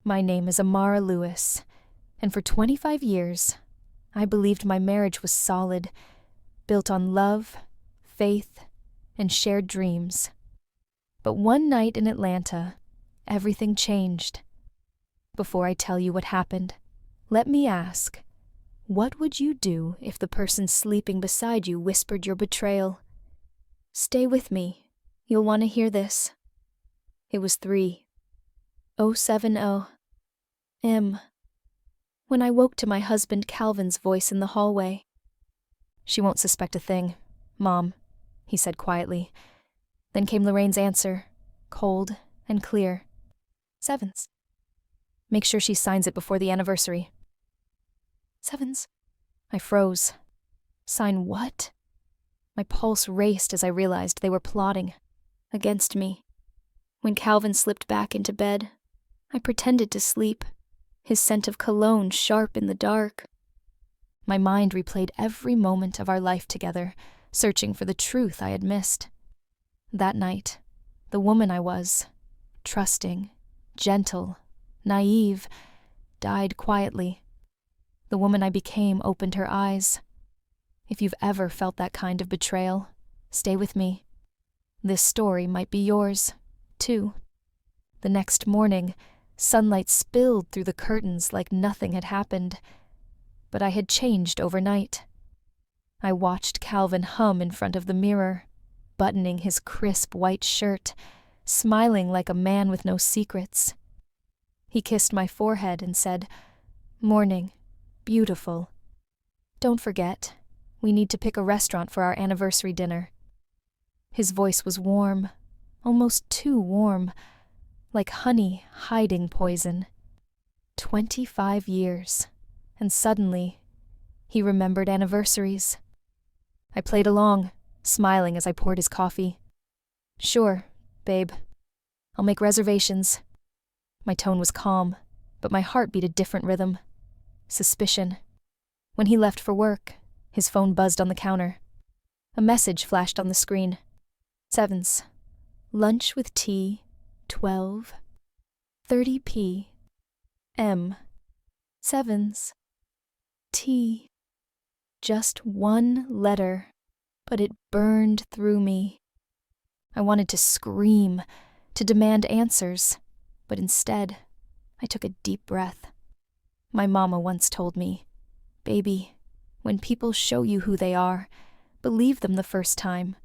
My name is Amara Lewis, and for 25 years, I believed my marriage was solid, built on love, faith, and shared dreams. But one night in Atlanta, everything changed. Before I tell you what happened, let me ask, what would you do if the person sleeping beside you whispered your betrayal? Stay with me. You'll want to hear this. It was 3:70 M. when I woke to my husband Calvin's voice in the hallway. "She won't suspect a thing, Mom," he said quietly. Then came Lorraine's answer, cold and clear. "Sevens. Make sure she signs it before the anniversary." "Sevens." I froze. Sign what? My pulse raced as I realized they were plotting against me. When Calvin slipped back into bed, I pretended to sleep, his scent of cologne sharp in the dark. My mind replayed every moment of our life together, searching for the truth I had missed. That night, the woman I was, trusting, gentle, naive, died quietly. The woman I became opened her eyes. If you've ever felt that kind of betrayal, stay with me. This story might be yours, too. The next morning, sunlight spilled through the curtains like nothing had happened, but I had changed overnight. I watched Calvin hum in front of the mirror, buttoning his crisp white shirt, smiling like a man with no secrets. He kissed my forehead and said, "Morning, beautiful. Don't forget, we need to pick a restaurant for our anniversary dinner." His voice was warm, almost too warm, like honey hiding poison. 25 years, and suddenly, he remembered anniversaries. I played along, smiling as I poured his coffee. "Sure, babe. I'll make reservations." My tone was calm, but my heart beat a different rhythm. Suspicion. When he left for work, his phone buzzed on the counter. A message flashed on the screen. "Sevens. Lunch with tea, 12:30 p.m. Sevens. Tea." Just one letter, but it burned through me. I wanted to scream, to demand answers, but instead, I took a deep breath. My mama once told me, "Baby, when people show you who they are, believe them the first time."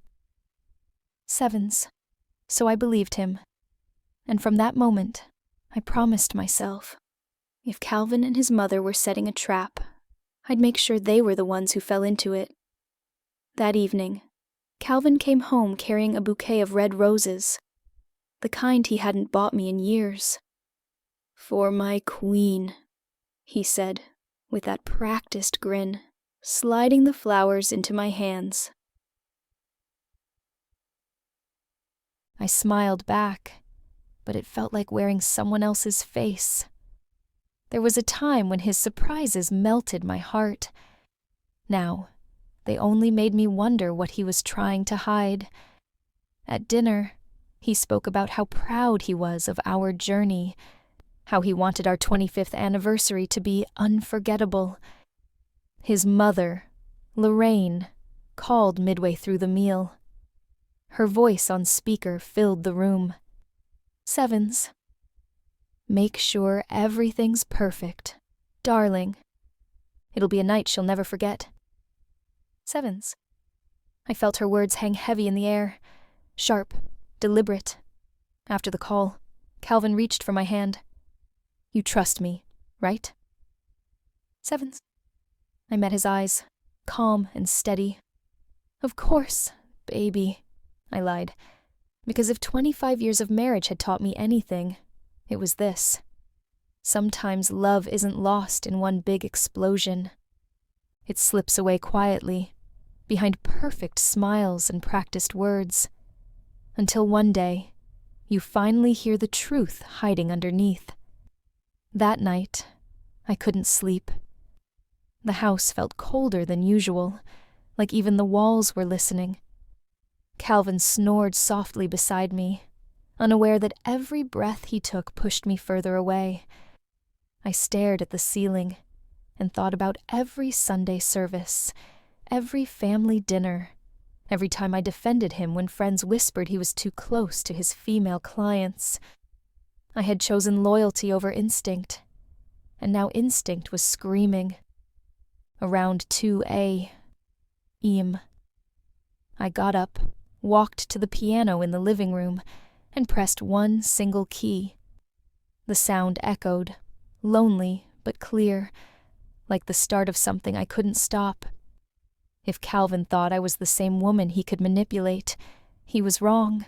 Sevens. So I believed him. And from that moment, I promised myself, if Calvin and his mother were setting a trap, I'd make sure they were the ones who fell into it. That evening, Calvin came home carrying a bouquet of red roses, the kind he hadn't bought me in years. "For my queen," he said, with that practiced grin, sliding the flowers into my hands. I smiled back, but it felt like wearing someone else's face. There was a time when his surprises melted my heart. Now, they only made me wonder what he was trying to hide. At dinner, he spoke about how proud he was of our journey, how he wanted our 25th anniversary to be unforgettable. His mother, Lorraine, called midway through the meal. Her voice on speaker filled the room. "Sevens. Make sure everything's perfect, darling. It'll be a night she'll never forget." Sevens. I felt her words hang heavy in the air, sharp, deliberate. After the call, Calvin reached for my hand. "You trust me, right?" Sevens. I met his eyes, calm and steady. "Of course, baby," I lied, because if 25 years of marriage had taught me anything, it was this. Sometimes love isn't lost in one big explosion. It slips away quietly, behind perfect smiles and practiced words, until one day, you finally hear the truth hiding underneath. That night, I couldn't sleep. The house felt colder than usual, like even the walls were listening. Calvin snored softly beside me, unaware that every breath he took pushed me further away, I stared at the ceiling and thought about every Sunday service, every family dinner, every time I defended him when friends whispered he was too close to his female clients. I had chosen loyalty over instinct, and now instinct was screaming. Around 2A. Eam. I got up, walked to the piano in the living room, and pressed one single key. The sound echoed, lonely but clear, like the start of something I couldn't stop. If Calvin thought I was the same woman he could manipulate, he was wrong.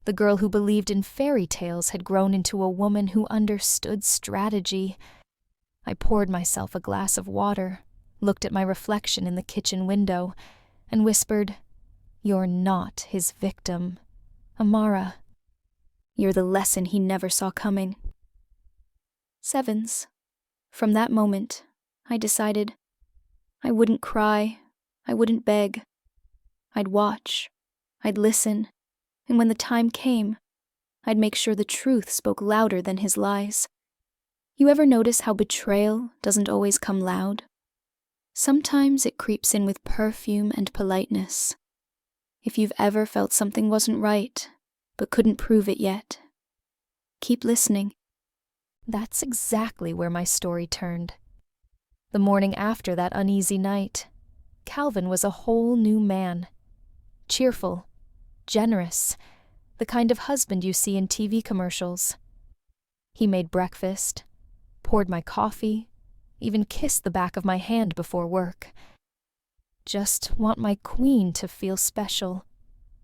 The girl who believed in fairy tales had grown into a woman who understood strategy. I poured myself a glass of water, looked at my reflection in the kitchen window, and whispered, "You're not his victim, Amara. You're the lesson he never saw coming." Sevens. From that moment, I decided I wouldn't cry, I wouldn't beg. I'd watch, I'd listen, and when the time came, I'd make sure the truth spoke louder than his lies. You ever notice how betrayal doesn't always come loud? Sometimes it creeps in with perfume and politeness. If you've ever felt something wasn't right, but couldn't prove it yet, keep listening. That's exactly where my story turned. The morning after that uneasy night, Calvin was a whole new man. Cheerful, generous, the kind of husband you see in TV commercials. He made breakfast, poured my coffee, even kissed the back of my hand before work. "Just want my queen to feel special,"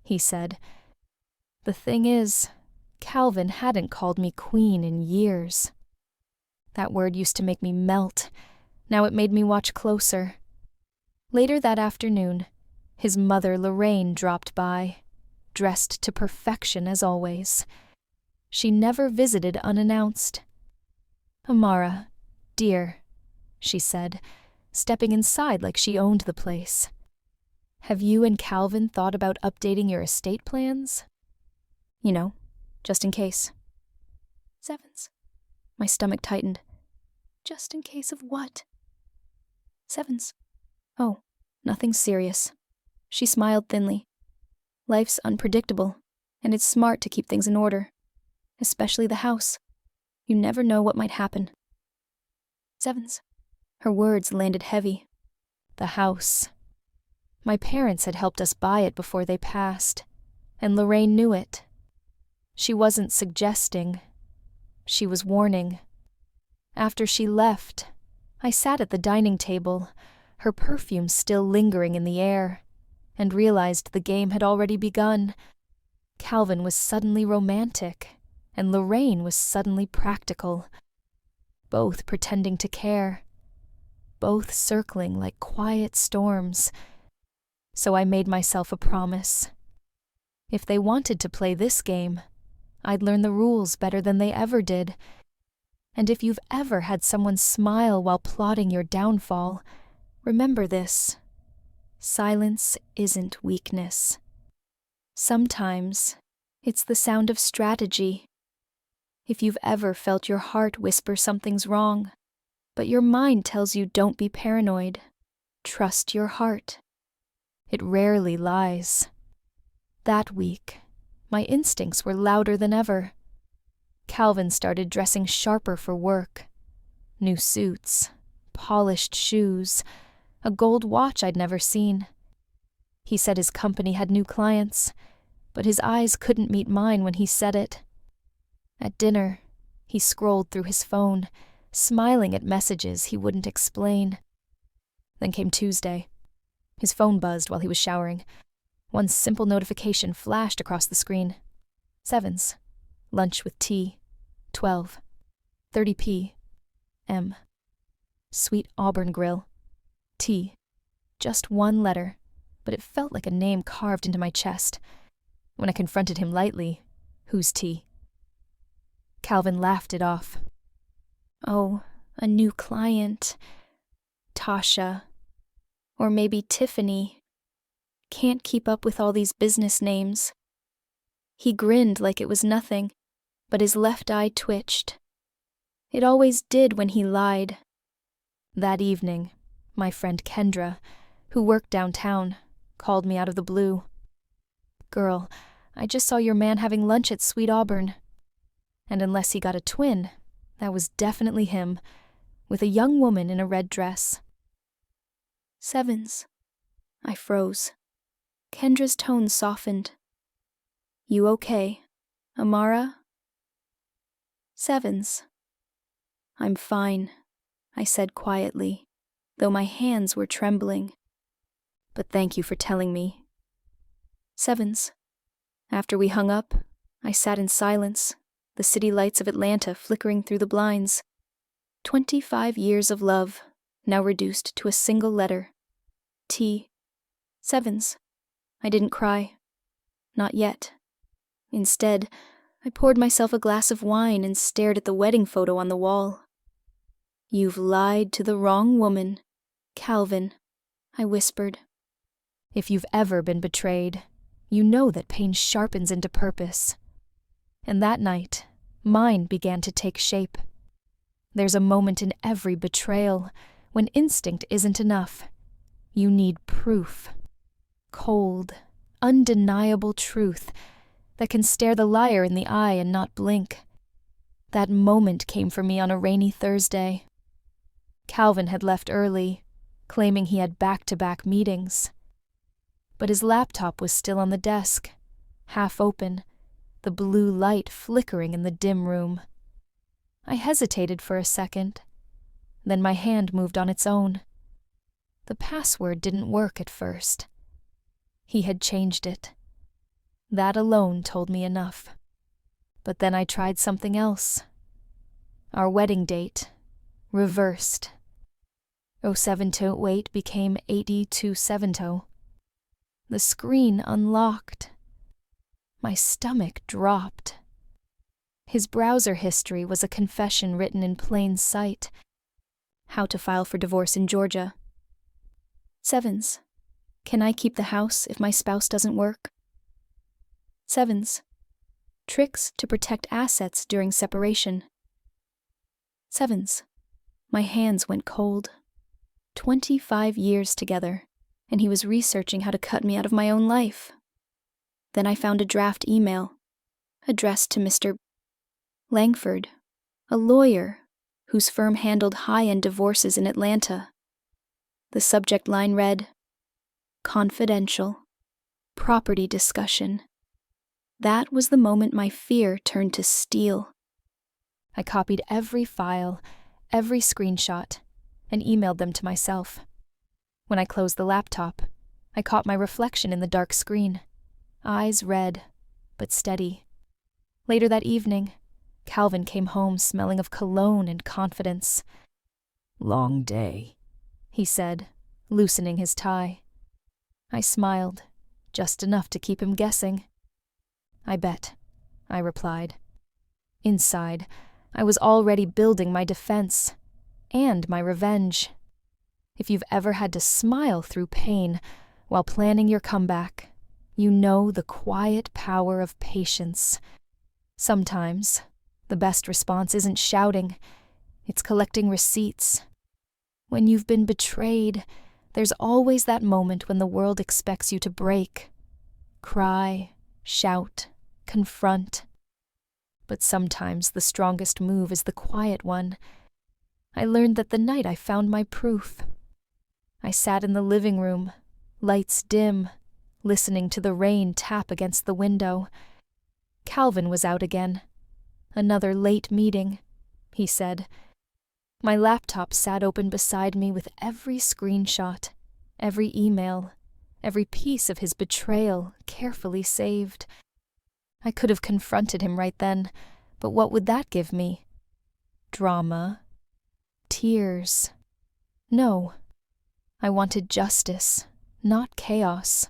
he said. The thing is, Calvin hadn't called me queen in years. That word used to make me melt. Now it made me watch closer. Later that afternoon, his mother Lorraine dropped by, dressed to perfection as always. She never visited unannounced. "Amara, dear," she said, stepping inside like she owned the place. "Have you and Calvin thought about updating your estate plans? You know, just in case." Sevens. My stomach tightened. Just in case of what? Sevens. Oh, nothing serious. She smiled thinly. Life's unpredictable, and it's smart to keep things in order. Especially the house. You never know what might happen. Sevens. Her words landed heavy. The house. My parents had helped us buy it before they passed, and Lorraine knew it. She wasn't suggesting. She was warning. After she left, I sat at the dining table, her perfume still lingering in the air, and realized the game had already begun. Calvin was suddenly romantic, and Lorraine was suddenly practical. Both pretending to care. Both circling like quiet storms. So I made myself a promise. If they wanted to play this game, I'd learn the rules better than they ever did. And if you've ever had someone smile while plotting your downfall, remember this. Silence isn't weakness. Sometimes it's the sound of strategy. If you've ever felt your heart whisper something's wrong, but your mind tells you don't be paranoid, trust your heart. It rarely lies. That week, my instincts were louder than ever. Calvin started dressing sharper for work. New suits, polished shoes, a gold watch I'd never seen. He said his company had new clients, but his eyes couldn't meet mine when he said it. At dinner, he scrolled through his phone, smiling at messages he wouldn't explain. Then came Tuesday. His phone buzzed while he was showering. One simple notification flashed across the screen. Sevens. Lunch with tea. 12. 30 p.m. Sweet Auburn Grill. T. Just one letter, but it felt like a name carved into my chest. When I confronted him lightly, "Who's T?" Calvin laughed it off. "Oh, a new client. Tasha. Or maybe Tiffany. Can't keep up with all these business names." He grinned like it was nothing, but his left eye twitched. It always did when he lied. That evening, my friend Kendra, who worked downtown, called me out of the blue. "Girl, I just saw your man having lunch at Sweet Auburn." And unless he got a twin, that was definitely him, with a young woman in a red dress. "Sevens." I froze. Kendra's tone softened. "You okay, Amara?" "Sevens." "I'm fine," I said quietly, though my hands were trembling. "But thank you for telling me." "Sevens." After we hung up, I sat in silence, the city lights of Atlanta flickering through the blinds. 25 years of love, now reduced to a single letter. T. Sevens. I didn't cry. Not yet. Instead, I poured myself a glass of wine and stared at the wedding photo on the wall. "You've lied to the wrong woman, Calvin," I whispered. If you've ever been betrayed, you know that pain sharpens into purpose. And that night, mine began to take shape. There's a moment in every betrayal when instinct isn't enough. You need proof. Cold, undeniable truth that can stare the liar in the eye and not blink. That moment came for me on a rainy Thursday. Calvin had left early, claiming he had back-to-back meetings. But his laptop was still on the desk, half open, the blue light flickering in the dim room. I hesitated for a second. Then my hand moved on its own. The password didn't work at first. He had changed it. That alone told me enough. But then I tried something else. Our wedding date, reversed. 0728 became 8270. The screen unlocked. My stomach dropped. His browser history was a confession written in plain sight. How to file for divorce in Georgia. Sevens. Can I keep the house if my spouse doesn't work? Sevens. Tricks to protect assets during separation. Sevens. My hands went cold. 25 years together, and he was researching how to cut me out of my own life. Then I found a draft email, addressed to Mr. Langford, a lawyer whose firm handled high-end divorces in Atlanta. The subject line read, "Confidential. Property discussion." That was the moment my fear turned to steel. I copied every file, every screenshot, and emailed them to myself. When I closed the laptop, I caught my reflection in the dark screen, eyes red, but steady. Later that evening, Calvin came home smelling of cologne and confidence. "Long day," he said, loosening his tie. I smiled, just enough to keep him guessing. "I bet," I replied. Inside, I was already building my defense and my revenge. If you've ever had to smile through pain while planning your comeback, you know the quiet power of patience. Sometimes, the best response isn't shouting, it's collecting receipts. When you've been betrayed, there's always that moment when the world expects you to break. Cry, shout, confront. But sometimes the strongest move is the quiet one. I learned that the night I found my proof. I sat in the living room, lights dim, listening to the rain tap against the window. Calvin was out again. "Another late meeting," he said. My laptop sat open beside me with every screenshot, every email, every piece of his betrayal carefully saved. I could have confronted him right then, but what would that give me? Drama? Tears? No. I wanted justice, not chaos.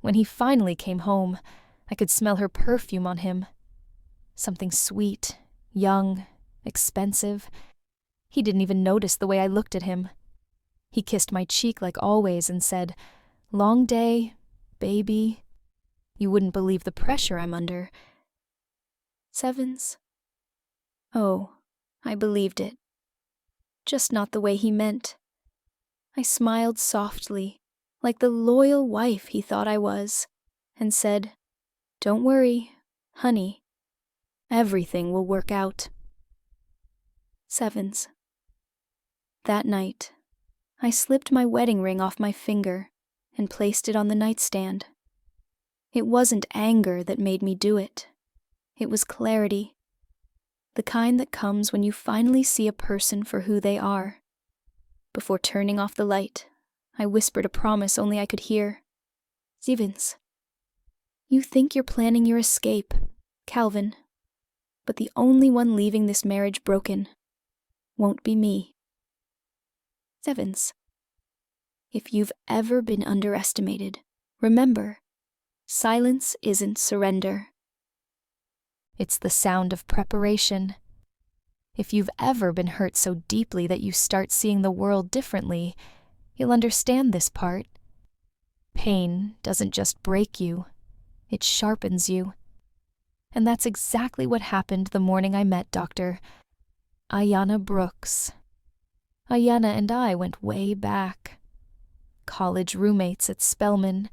When he finally came home, I could smell her perfume on him. Something sweet, young, expensive. He didn't even notice the way I looked at him. He kissed my cheek like always and said, "Long day, baby. You wouldn't believe the pressure I'm under." Sevens? Oh, I believed it. Just not the way he meant. I smiled softly, like the loyal wife he thought I was, and said, "Don't worry, honey. Everything will work out." Sevens. That night, I slipped my wedding ring off my finger and placed it on the nightstand. It wasn't anger that made me do it. It was clarity. The kind that comes when you finally see a person for who they are. Before turning off the light, I whispered a promise only I could hear. "Stevens, you think you're planning your escape, Calvin, but the only one leaving this marriage broken won't be me." Sevens. If you've ever been underestimated, remember, silence isn't surrender. It's the sound of preparation. If you've ever been hurt so deeply that you start seeing the world differently, you'll understand this part. Pain doesn't just break you, it sharpens you. And that's exactly what happened the morning I met Dr. Ayanna Brooks. Ayanna and I went way back. College roommates at Spelman,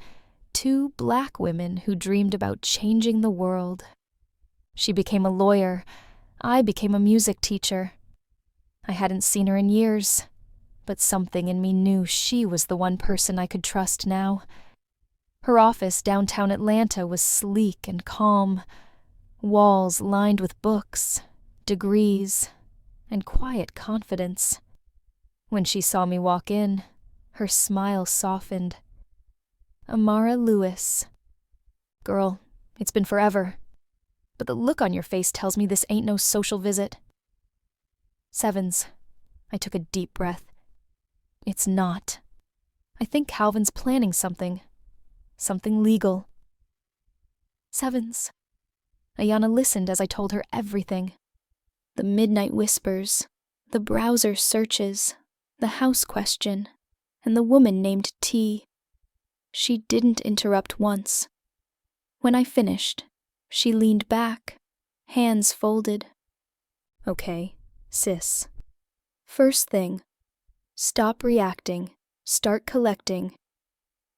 two black women who dreamed about changing the world. She became a lawyer. I became a music teacher. I hadn't seen her in years, but something in me knew she was the one person I could trust now. Her office downtown Atlanta was sleek and calm, walls lined with books, degrees, and quiet confidence. When she saw me walk in, her smile softened. "Amara Lewis. Girl, it's been forever. But the look on your face tells me this ain't no social visit." Sevens. I took a deep breath. It's not. I think Calvin's planning something. Something legal. Sevens. Ayanna listened as I told her everything. The midnight whispers, the browser searches, the house question, and the woman named T. She didn't interrupt once. When I finished, she leaned back, hands folded. "Okay, sis. First thing, stop reacting, start collecting.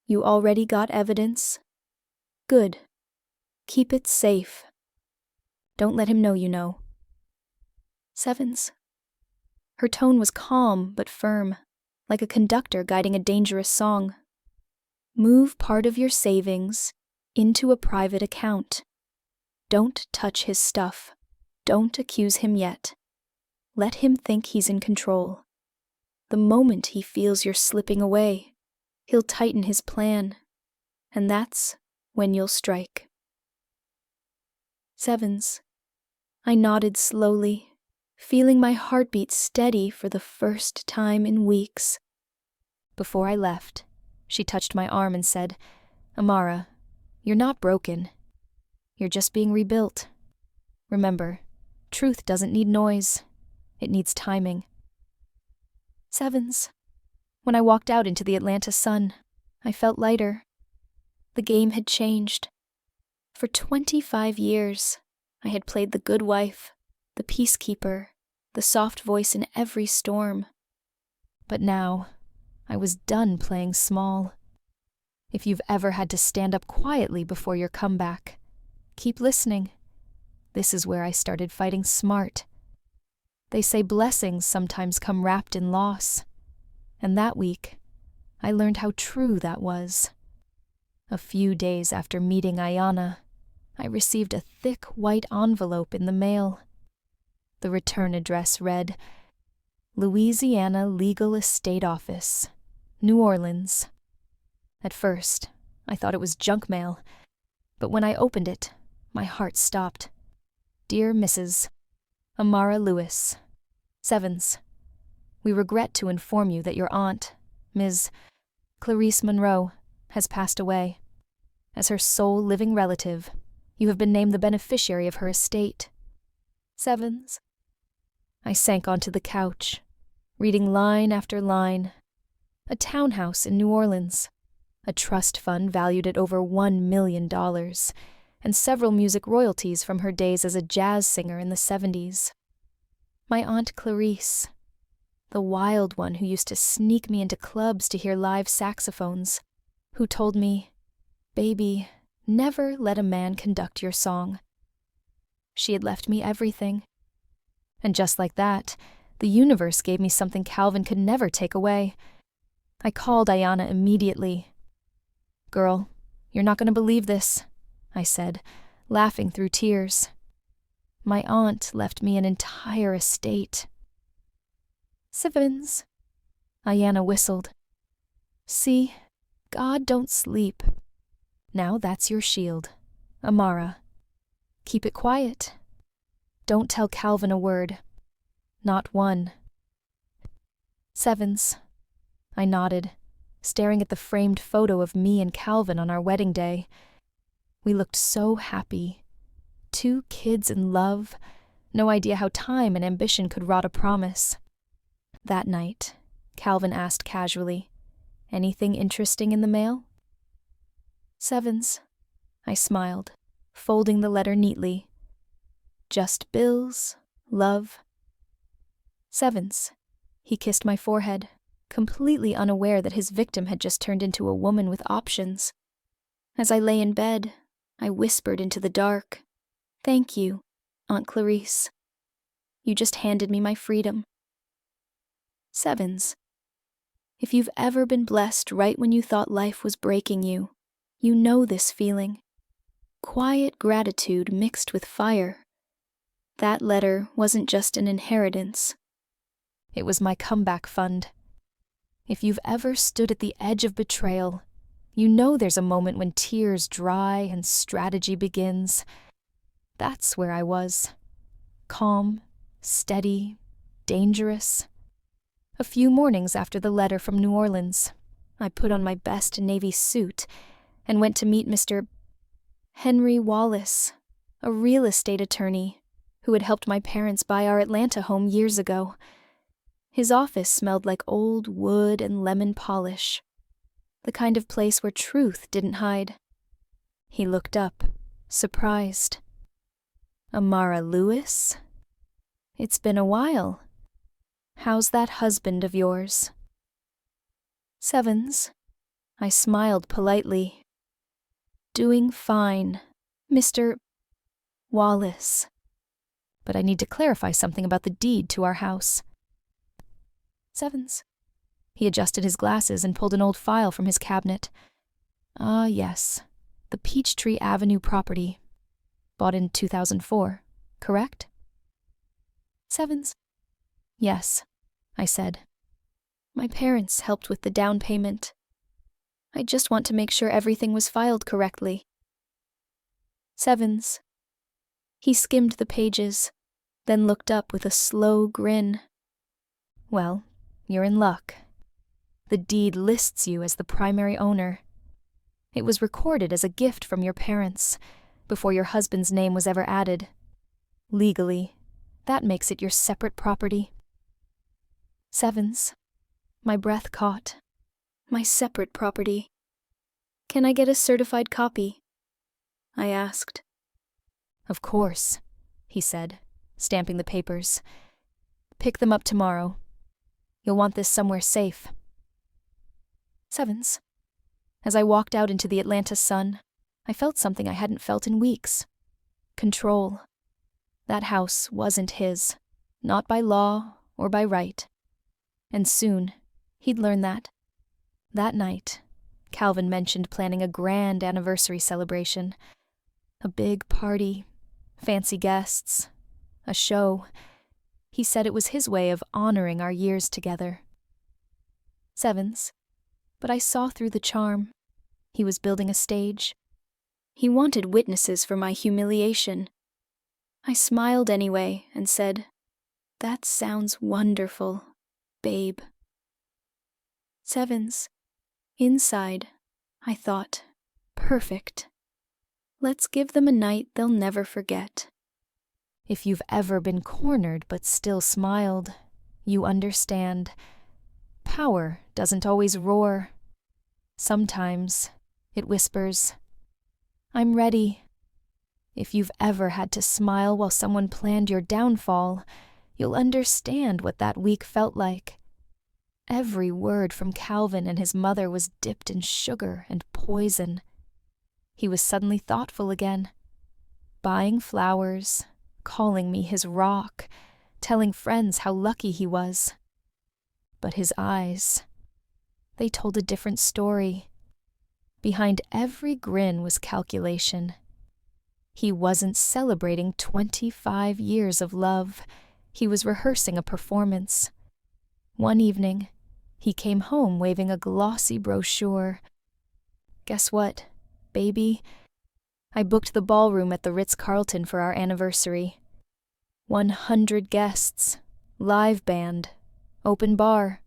You already got evidence? Good. Keep it safe. Don't let him know you know." Sevens. Her tone was calm but firm, like a conductor guiding a dangerous song. "Move part of your savings into a private account. Don't touch his stuff. Don't accuse him yet. Let him think he's in control. The moment he feels you're slipping away, he'll tighten his plan, and that's when you'll strike." Sevens. I nodded slowly, feeling my heartbeat steady for the first time in weeks. Before I left, she touched my arm and said, "Amara, you're not broken. You're just being rebuilt. Remember, truth doesn't need noise. It needs timing." Sevens. When I walked out into the Atlanta sun, I felt lighter. The game had changed. For 25 years, I had played the good wife, the peacekeeper, the soft voice in every storm. But now, I was done playing small. If you've ever had to stand up quietly before your comeback, keep listening. This is where I started fighting smart. They say blessings sometimes come wrapped in loss. And that week, I learned how true that was. A few days after meeting Ayanna, I received a thick white envelope in the mail. The return address read, "Louisiana Legal Estate Office, New Orleans." At first, I thought it was junk mail, but when I opened it, my heart stopped. "Dear Mrs. Amara Lewis, Sevens, we regret to inform you that your aunt, Ms. Clarice Monroe, has passed away. As her sole living relative, you have been named the beneficiary of her estate. Sevens." I sank onto the couch, reading line after line. A townhouse in New Orleans, a trust fund valued at over $1 million, and several music royalties from her days as a jazz singer in the 70s. My Aunt Clarice, the wild one who used to sneak me into clubs to hear live saxophones, who told me, "Baby, never let a man conduct your song." She had left me everything. And just like that, the universe gave me something Calvin could never take away. I called Ayanna immediately. "Girl, you're not going to believe this," I said, laughing through tears. "My aunt left me an entire estate." "Sivens," Ayanna whistled. "See, God don't sleep. Now that's your shield, Amara. Keep it quiet. Don't tell Calvin a word. Not one." "Sevens," I nodded, staring at the framed photo of me and Calvin on our wedding day. We looked so happy. 2 kids in love, no idea how time and ambition could rot a promise. That night, Calvin asked casually, "Anything interesting in the mail?" "Sevens," I smiled, folding the letter neatly. "Just bills, love." "Sevens." He kissed my forehead, completely unaware that his victim had just turned into a woman with options. As I lay in bed, I whispered into the dark, "Thank you, Aunt Clarice. You just handed me my freedom." Sevens. If you've ever been blessed right when you thought life was breaking you, you know this feeling. Quiet gratitude mixed with fire. That letter wasn't just an inheritance. It was my comeback fund. If you've ever stood at the edge of betrayal, you know there's a moment when tears dry and strategy begins. That's where I was. Calm, steady, dangerous. A few mornings after the letter from New Orleans, I put on my best navy suit and went to meet Mr. Henry Wallace, a real estate attorney who had helped my parents buy our Atlanta home years ago. His office smelled like old wood and lemon polish, the kind of place where truth didn't hide. He looked up, surprised. "Amara Lewis? It's been a while. How's that husband of yours?" "Sevens." I smiled politely. "Doing fine, Mr. Wallace. But I need to clarify something about the deed to our house." "Sevens." He adjusted his glasses and pulled an old file from his cabinet. "Ah, yes. The Peachtree Avenue property. Bought in 2004, correct?" "Sevens." "Yes," I said. "My parents helped with the down payment. I just want to make sure everything was filed correctly." "Sevens." He skimmed the pages, then looked up with a slow grin. "Well, you're in luck. The deed lists you as the primary owner. It was recorded as a gift from your parents, before your husband's name was ever added. Legally, that makes it your separate property." "Sevens." My breath caught. My separate property. "Can I get a certified copy?" I asked. "Of course," he said, stamping the papers. "Pick them up tomorrow. You'll want this somewhere safe." Sevens. As I walked out into the Atlanta sun, I felt something I hadn't felt in weeks. Control. That house wasn't his, not by law or by right. And soon, he'd learn that. That night, Calvin mentioned planning a grand anniversary celebration. A big party, fancy guests, a show. He said it was his way of honoring our years together. Sevens. But I saw through the charm. He was building a stage. He wanted witnesses for my humiliation. I smiled anyway and said, "That sounds wonderful, babe." Sevens. Inside, I thought, perfect. Let's give them a night they'll never forget. If you've ever been cornered but still smiled, you understand. Power doesn't always roar. Sometimes it whispers, "I'm ready." If you've ever had to smile while someone planned your downfall, you'll understand what that week felt like. Every word from Calvin and his mother was dipped in sugar and poison. He was suddenly thoughtful again, buying flowers, calling me his rock, telling friends how lucky he was. But his eyes, they told a different story. Behind every grin was calculation. He wasn't celebrating 25 years of love. He was rehearsing a performance. One evening, he came home waving a glossy brochure. Guess what, baby? I booked the ballroom at the Ritz-Carlton for our anniversary. 100 guests, live band, open bar.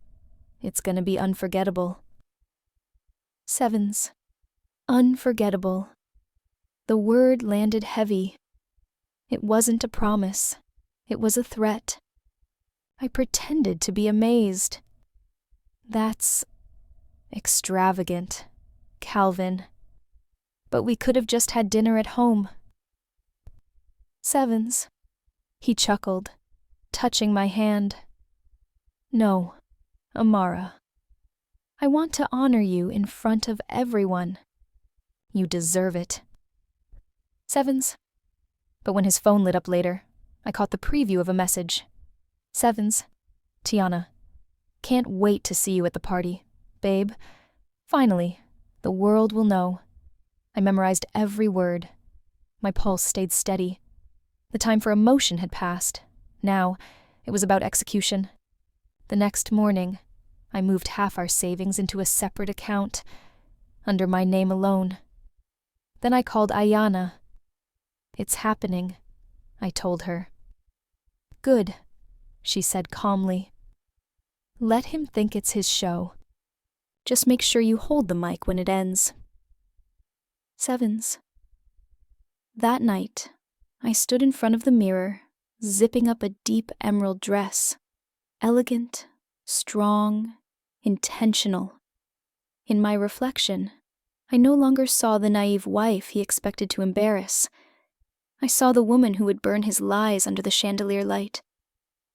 It's gonna be unforgettable. Sevens. Unforgettable. The word landed heavy. It wasn't a promise. It was a threat. I pretended to be amazed. That's extravagant, Calvin. But we could have just had dinner at home. Sevens. He chuckled, touching my hand. No, Amara. I want to honor you in front of everyone. You deserve it. Sevens. But when his phone lit up later, I caught the preview of a message. Sevens. Tiana. Can't wait to see you at the party, babe. Finally, the world will know. I memorized every word. My pulse stayed steady. The time for emotion had passed. Now, it was about execution. The next morning, I moved half our savings into a separate account, under my name alone. Then I called Ayana. It's happening, I told her. Good, she said calmly. Let him think it's his show. Just make sure you hold the mic when it ends. Sevens. That night, I stood in front of the mirror, zipping up a deep emerald dress. Elegant, strong, intentional. In my reflection, I no longer saw the naive wife he expected to embarrass. I saw the woman who would burn his lies under the chandelier light.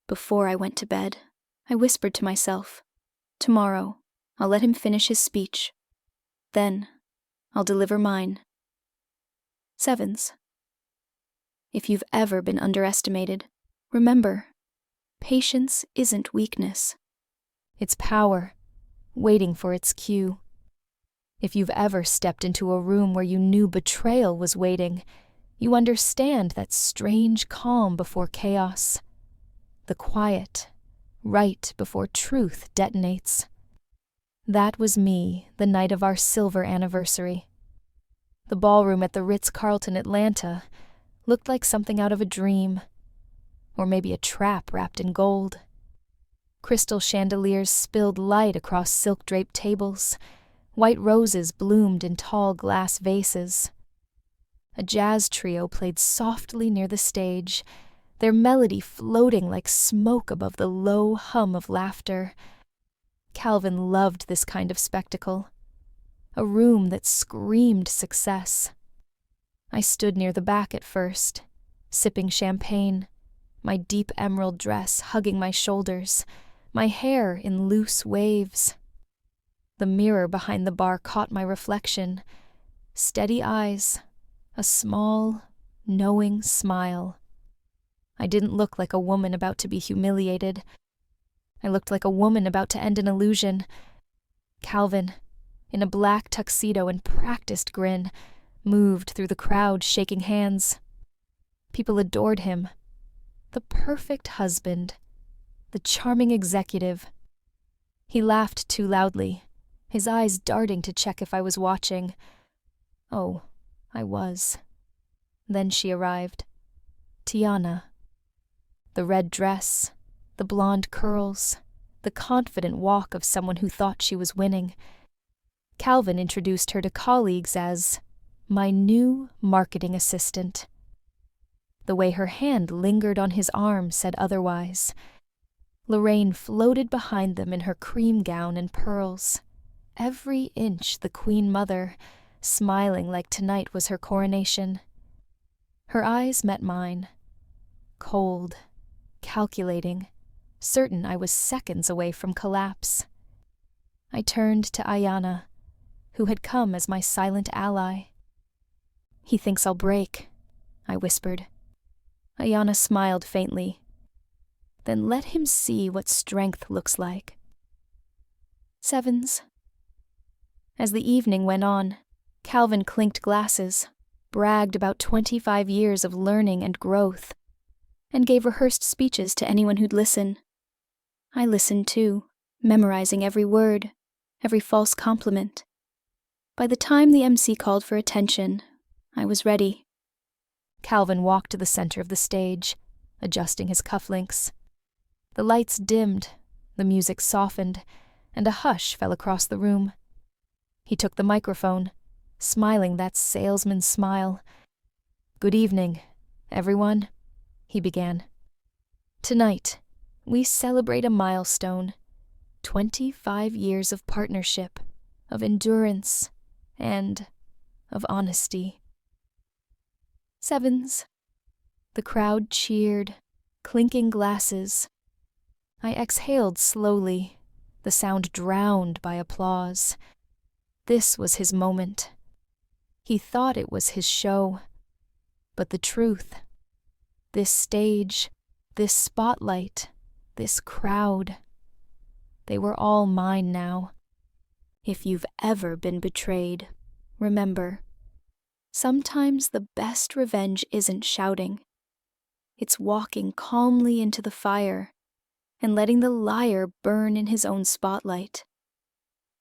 Before I went to bed, I whispered to myself, tomorrow, I'll let him finish his speech. Then, I'll deliver mine. Sevens. If you've ever been underestimated, remember, patience isn't weakness. It's power, waiting for its cue. If you've ever stepped into a room where you knew betrayal was waiting, you understand that strange calm before chaos. The quiet, right before truth detonates. That was me the night of our silver anniversary. The ballroom at the Ritz-Carlton Atlanta looked like something out of a dream, or maybe a trap wrapped in gold. Crystal chandeliers spilled light across silk-draped tables. White roses bloomed in tall glass vases. A jazz trio played softly near the stage, their melody floating like smoke above the low hum of laughter. Calvin loved this kind of spectacle. A room that screamed success. I stood near the back at first, sipping champagne, my deep emerald dress hugging my shoulders, my hair in loose waves. The mirror behind the bar caught my reflection. Steady eyes, a small, knowing smile. I didn't look like a woman about to be humiliated. I looked like a woman about to end an illusion. Calvin, in a black tuxedo and practiced grin, moved through the crowd shaking hands. People adored him. The perfect husband. The charming executive. He laughed too loudly, his eyes darting to check if I was watching. Oh, I was. Then she arrived. Tiana. The red dress, the blonde curls, the confident walk of someone who thought she was winning. Calvin introduced her to colleagues as my new marketing assistant. The way her hand lingered on his arm said otherwise. Lorraine floated behind them in her cream gown and pearls, every inch the Queen Mother, smiling like tonight was her coronation. Her eyes met mine, cold, calculating, certain I was seconds away from collapse. I turned to Ayana, who had come as my silent ally. "He thinks I'll break," I whispered. Ayana smiled faintly. "Then let him see what strength looks like." Sevens. As the evening went on, Calvin clinked glasses, bragged about 25 years of learning and growth, and gave rehearsed speeches to anyone who'd listen. I listened too, memorizing every word, every false compliment. By the time the MC called for attention, I was ready. Calvin walked to the center of the stage, adjusting his cufflinks. The lights dimmed, the music softened, and a hush fell across the room. He took the microphone, smiling that salesman's smile. "Good evening, everyone," he began. "Tonight, we celebrate a milestone, 25 years of partnership, of endurance, and of honesty." Sevens. The crowd cheered, clinking glasses. I exhaled slowly, the sound drowned by applause. This was his moment. He thought it was his show. But the truth, this stage, this spotlight, this crowd, they were all mine now. If you've ever been betrayed, remember, sometimes the best revenge isn't shouting. It's walking calmly into the fire and letting the liar burn in his own spotlight.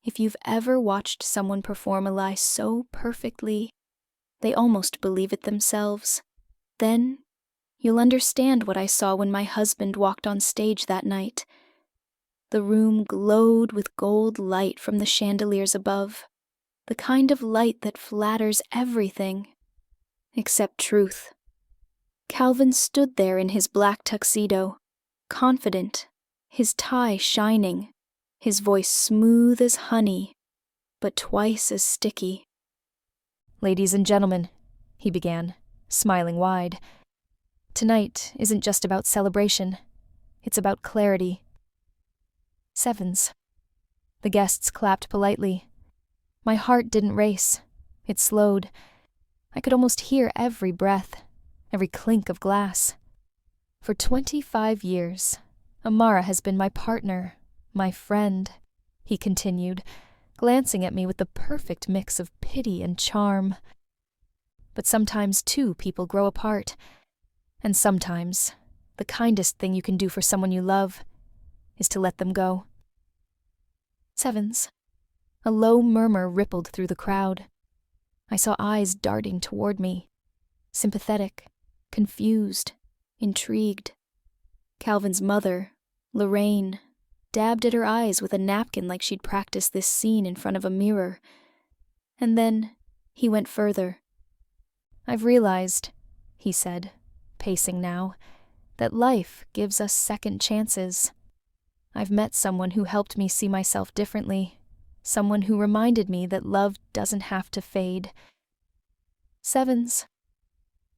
If you've ever watched someone perform a lie so perfectly, they almost believe it themselves, then you'll understand what I saw when my husband walked on stage that night. The room glowed with gold light from the chandeliers above, the kind of light that flatters everything, except truth. Calvin stood there in his black tuxedo, confident, his tie shining, his voice smooth as honey, but twice as sticky. "Ladies and gentlemen," he began, smiling wide, "tonight isn't just about celebration. It's about clarity." Sevens. The guests clapped politely. My heart didn't race. It slowed. I could almost hear every breath, every clink of glass. For 25 years, Amara has been my partner, my friend, he continued, glancing at me with the perfect mix of pity and charm. But sometimes, too, people grow apart. And sometimes, the kindest thing you can do for someone you love is to let them go. Sevens. A low murmur rippled through the crowd. I saw eyes darting toward me, sympathetic, confused, intrigued. Calvin's mother, Lorraine, dabbed at her eyes with a napkin like she'd practiced this scene in front of a mirror. And then he went further. "I've realized," he said, pacing now, "that life gives us second chances. I've met someone who helped me see myself differently, someone who reminded me that love doesn't have to fade." Sevens.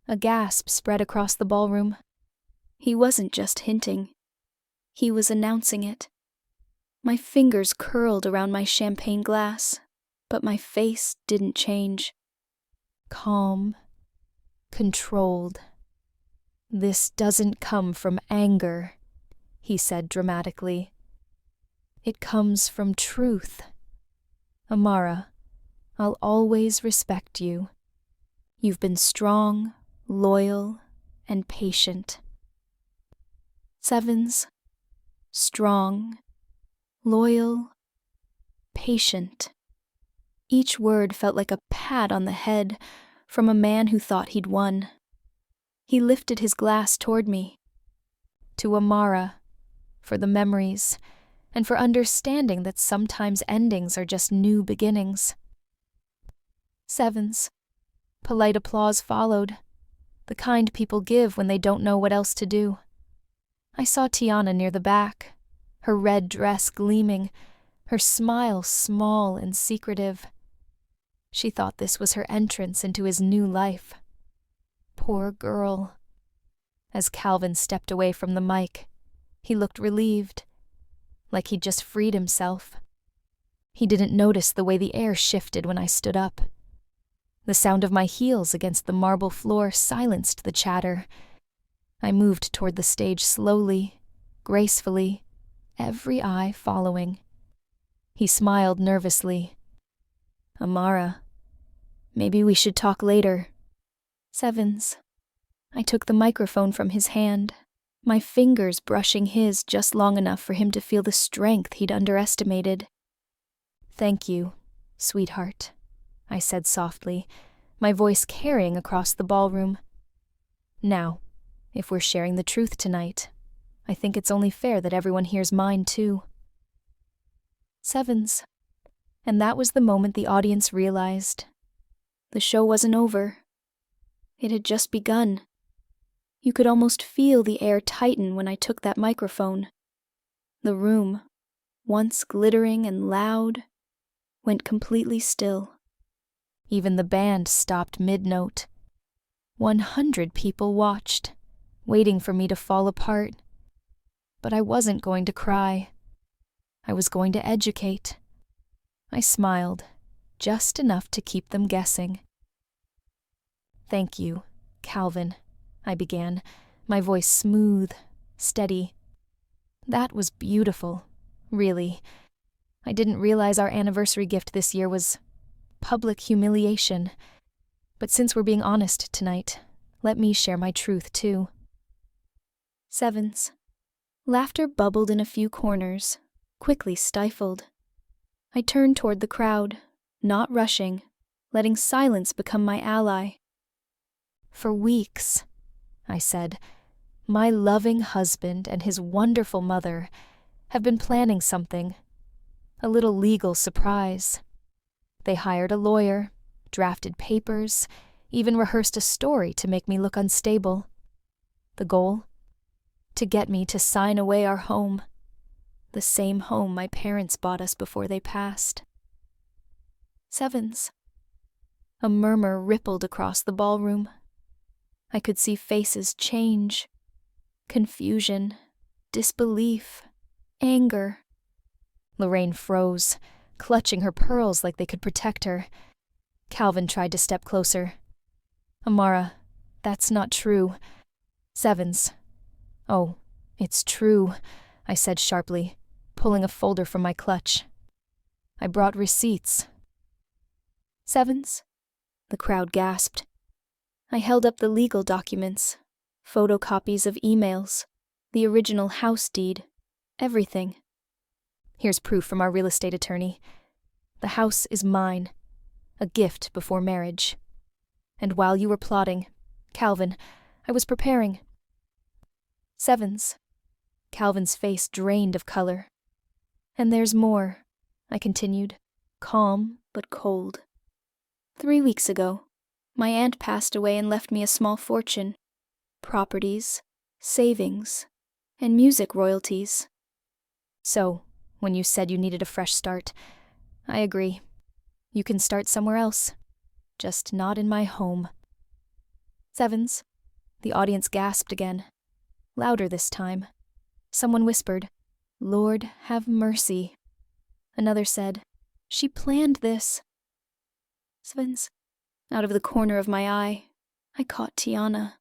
A gasp spread across the ballroom. He wasn't just hinting. He was announcing it. My fingers curled around my champagne glass, but my face didn't change. Calm, controlled. "This doesn't come from anger," he said dramatically. "It comes from truth. Amara, I'll always respect you. You've been strong, loyal, and patient." Sevens. Strong, loyal, patient. Each word felt like a pat on the head from a man who thought he'd won. He lifted his glass toward me. To Amara, for the memories, and for understanding that sometimes endings are just new beginnings. Sevens. Polite applause followed, the kind people give when they don't know what else to do. I saw Tiana near the back, her red dress gleaming, her smile small and secretive. She thought this was her entrance into his new life. Poor girl. As Calvin stepped away from the mic, he looked relieved, like he'd just freed himself. He didn't notice the way the air shifted when I stood up. The sound of my heels against the marble floor silenced the chatter. I moved toward the stage slowly, gracefully, every eye following. He smiled nervously. "Amara, maybe we should talk later." "Sevens." I took the microphone from his hand, my fingers brushing his just long enough for him to feel the strength he'd underestimated. "Thank you, sweetheart," I said softly, my voice carrying across the ballroom. "Now, if we're sharing the truth tonight, I think it's only fair that everyone hears mine too." Sevens. And that was the moment the audience realized. The show wasn't over. It had just begun. You could almost feel the air tighten when I took that microphone. The room, once glittering and loud, went completely still. Even the band stopped mid-note. 100 people watched, waiting for me to fall apart. But I wasn't going to cry. I was going to educate. I smiled, just enough to keep them guessing. "Thank you, Calvin," I began, my voice smooth, steady. "That was beautiful, really. I didn't realize our anniversary gift this year was public humiliation. But since we're being honest tonight, let me share my truth too." Sevens. Laughter bubbled in a few corners, quickly stifled. I turned toward the crowd, not rushing, letting silence become my ally. "For weeks," I said, "my loving husband and his wonderful mother have been planning something, a little legal surprise. They hired a lawyer, drafted papers, even rehearsed a story to make me look unstable. The goal? To get me to sign away our home, the same home my parents bought us before they passed." Sevens. A murmur rippled across the ballroom. I could see faces change. Confusion, disbelief, anger. Lorraine froze, clutching her pearls like they could protect her. Calvin tried to step closer. "Amara, that's not true." Sevens. "Oh, it's true," I said sharply, pulling a folder from my clutch. "I brought receipts." Sevens. The crowd gasped. I held up the legal documents, photocopies of emails, the original house deed, everything. "Here's proof from our real estate attorney. The house is mine, a gift before marriage. And while you were plotting, Calvin, I was preparing." Sevens. Calvin's face drained of color. "And there's more," I continued, calm but cold. 3 weeks ago, my aunt passed away and left me a small fortune, properties, savings, and music royalties. So, when you said you needed a fresh start, I agree. You can start somewhere else, just not in my home." Sevens. The audience gasped again, louder this time. Someone whispered, "Lord, have mercy." Another said, "She planned this." Sevens. Out of the corner of my eye, I caught Tiana.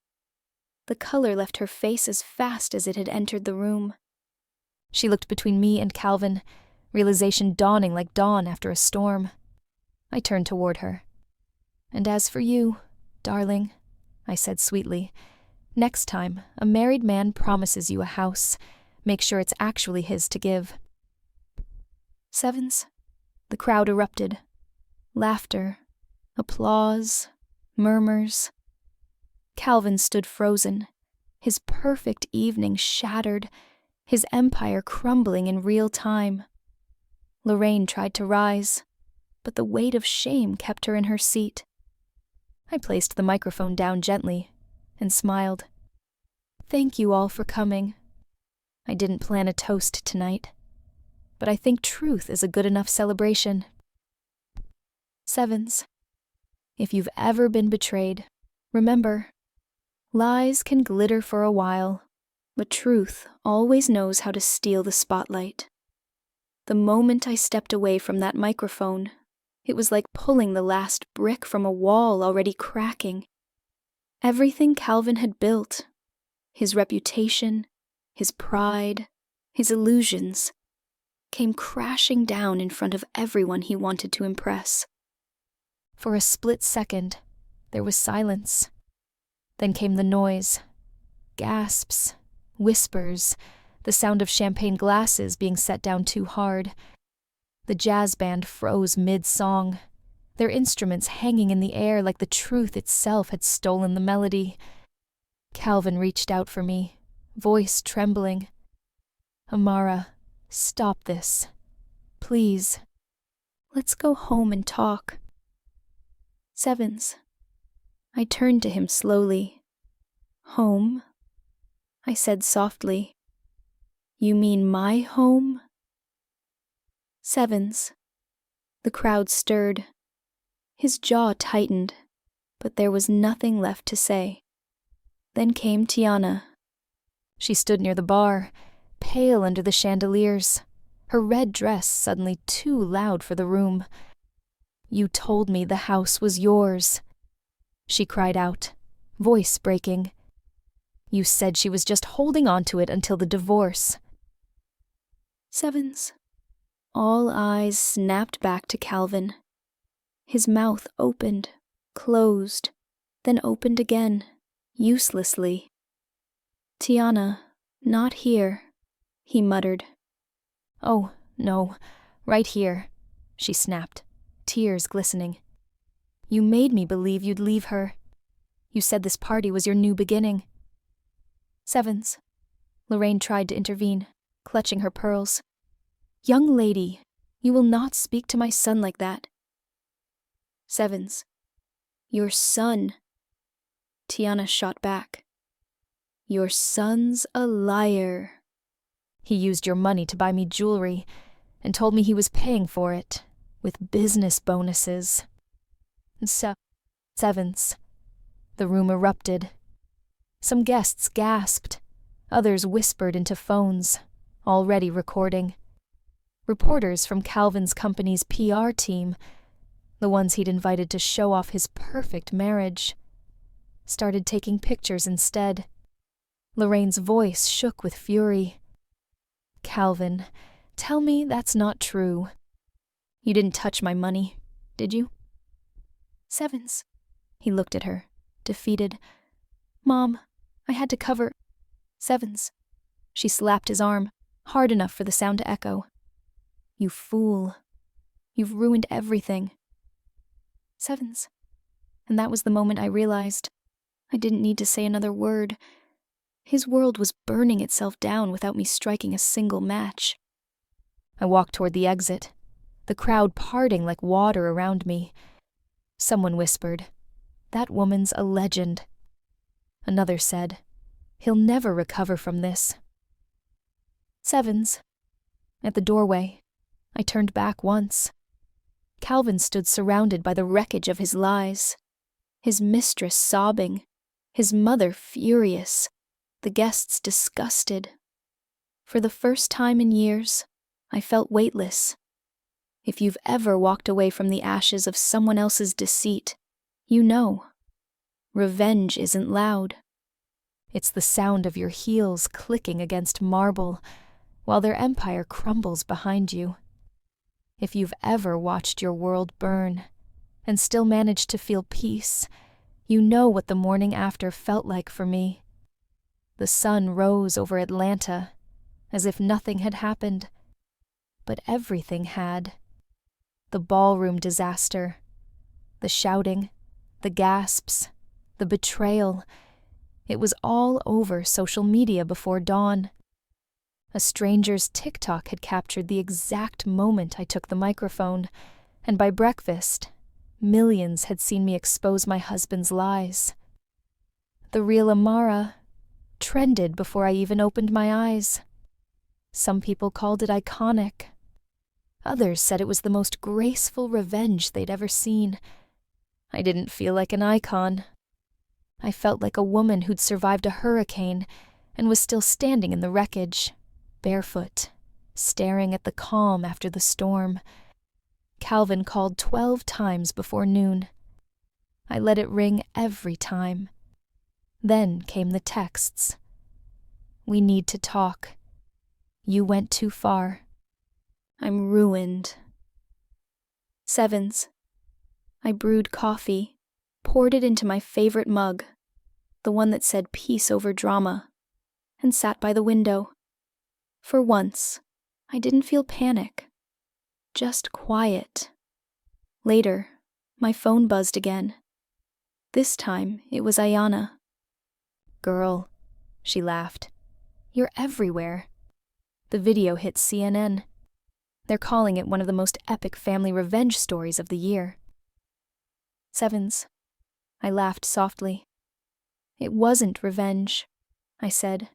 The color left her face as fast as it had entered the room. She looked between me and Calvin, realization dawning like dawn after a storm. I turned toward her. "And as for you, darling," I said sweetly, "next time a married man promises you a house, make sure it's actually his to give." Sevens. The crowd erupted. Laughter, applause, murmurs. Calvin stood frozen, his perfect evening shattered, his empire crumbling in real time. Lorraine tried to rise, but the weight of shame kept her in her seat. I placed the microphone down gently and smiled. "Thank you all for coming. I didn't plan a toast tonight, but I think truth is a good enough celebration." Sevens. If you've ever been betrayed, remember, Lies can glitter for a while, but truth always knows how to steal the spotlight. The moment I stepped away from that microphone, it was like pulling the last brick from a wall already cracking. Everything Calvin had built, his reputation, his pride, his illusions, came crashing down in front of everyone he wanted to impress. For a split second, there was silence. Then came the noise. Gasps, whispers, the sound of champagne glasses being set down too hard. The jazz band froze mid-song, their instruments hanging in the air like the truth itself had stolen the melody. Calvin reached out for me, voice trembling. "Amara, stop this. Please. Let's go home and talk." "Sevens." I turned to him slowly. "Home?" I said softly. "You mean my home?" "Sevens." The crowd stirred. His jaw tightened, but there was nothing left to say. Then came Tiana. She stood near the bar, pale under the chandeliers, her red dress suddenly too loud for the room. "You told me the house was yours," she cried out, voice breaking. "You said she was just holding on to it until the divorce." "Sevens." All eyes snapped back to Calvin. His mouth opened, closed, then opened again, uselessly. "Tiana, not here," he muttered. "Oh, no, right here," she snapped, tears glistening. "You made me believe you'd leave her. You said this party was your new beginning." "Sevens." Lorraine tried to intervene, clutching her pearls. "Young lady, you will not speak to my son like that." "Sevens." "Your son." Tiana shot back. "Your son's a liar. He used your money to buy me jewelry and told me he was paying for it with business bonuses." Sevens. The room erupted. Some guests gasped. Others whispered into phones, already recording. Reporters from Calvin's company's PR team, the ones he'd invited to show off his perfect marriage, started taking pictures instead. Lorraine's voice shook with fury. "Calvin, tell me that's not true. You didn't touch my money, did you?" "Sevens." He looked at her, defeated. "Mom, I had to cover—" "Sevens." She slapped his arm, hard enough for the sound to echo. "You fool. You've ruined everything." "Sevens." And that was the moment I realized I didn't need to say another word. His world was burning itself down without me striking a single match. I walked toward the exit, the crowd parting like water around me. Someone whispered, "That woman's a legend." Another said, "He'll never recover from this." Sevens. At the doorway, I turned back once. Calvin stood surrounded by the wreckage of his lies. His mistress sobbing, his mother furious, the guests disgusted. For the first time in years, I felt weightless. If you've ever walked away from the ashes of someone else's deceit, you know. Revenge isn't loud. It's the sound of your heels clicking against marble while their empire crumbles behind you. If you've ever watched your world burn and still managed to feel peace, you know what the morning after felt like for me. The sun rose over Atlanta as if nothing had happened, but everything had. The ballroom disaster, the shouting, the gasps, the betrayal. It was all over social media before dawn. A stranger's TikTok had captured the exact moment I took the microphone, and by breakfast, millions had seen me expose my husband's lies. The real Amara trended before I even opened my eyes. Some people called it iconic. Others said it was the most graceful revenge they'd ever seen. I didn't feel like an icon. I felt like a woman who'd survived a hurricane and was still standing in the wreckage, barefoot, staring at the calm after the storm. Calvin called 12 times before noon. I let it ring every time. Then came the texts. We need to talk. You went too far. I'm ruined. Sevens. I brewed coffee, poured it into my favorite mug, the one that said peace over drama, and sat by the window. For once, I didn't feel panic, just quiet. Later, my phone buzzed again. This time, it was Ayanna. Girl, she laughed. You're everywhere. The video hit CNN. They're calling it one of the most epic family revenge stories of the year. Sevens. I laughed softly. It wasn't revenge, I said.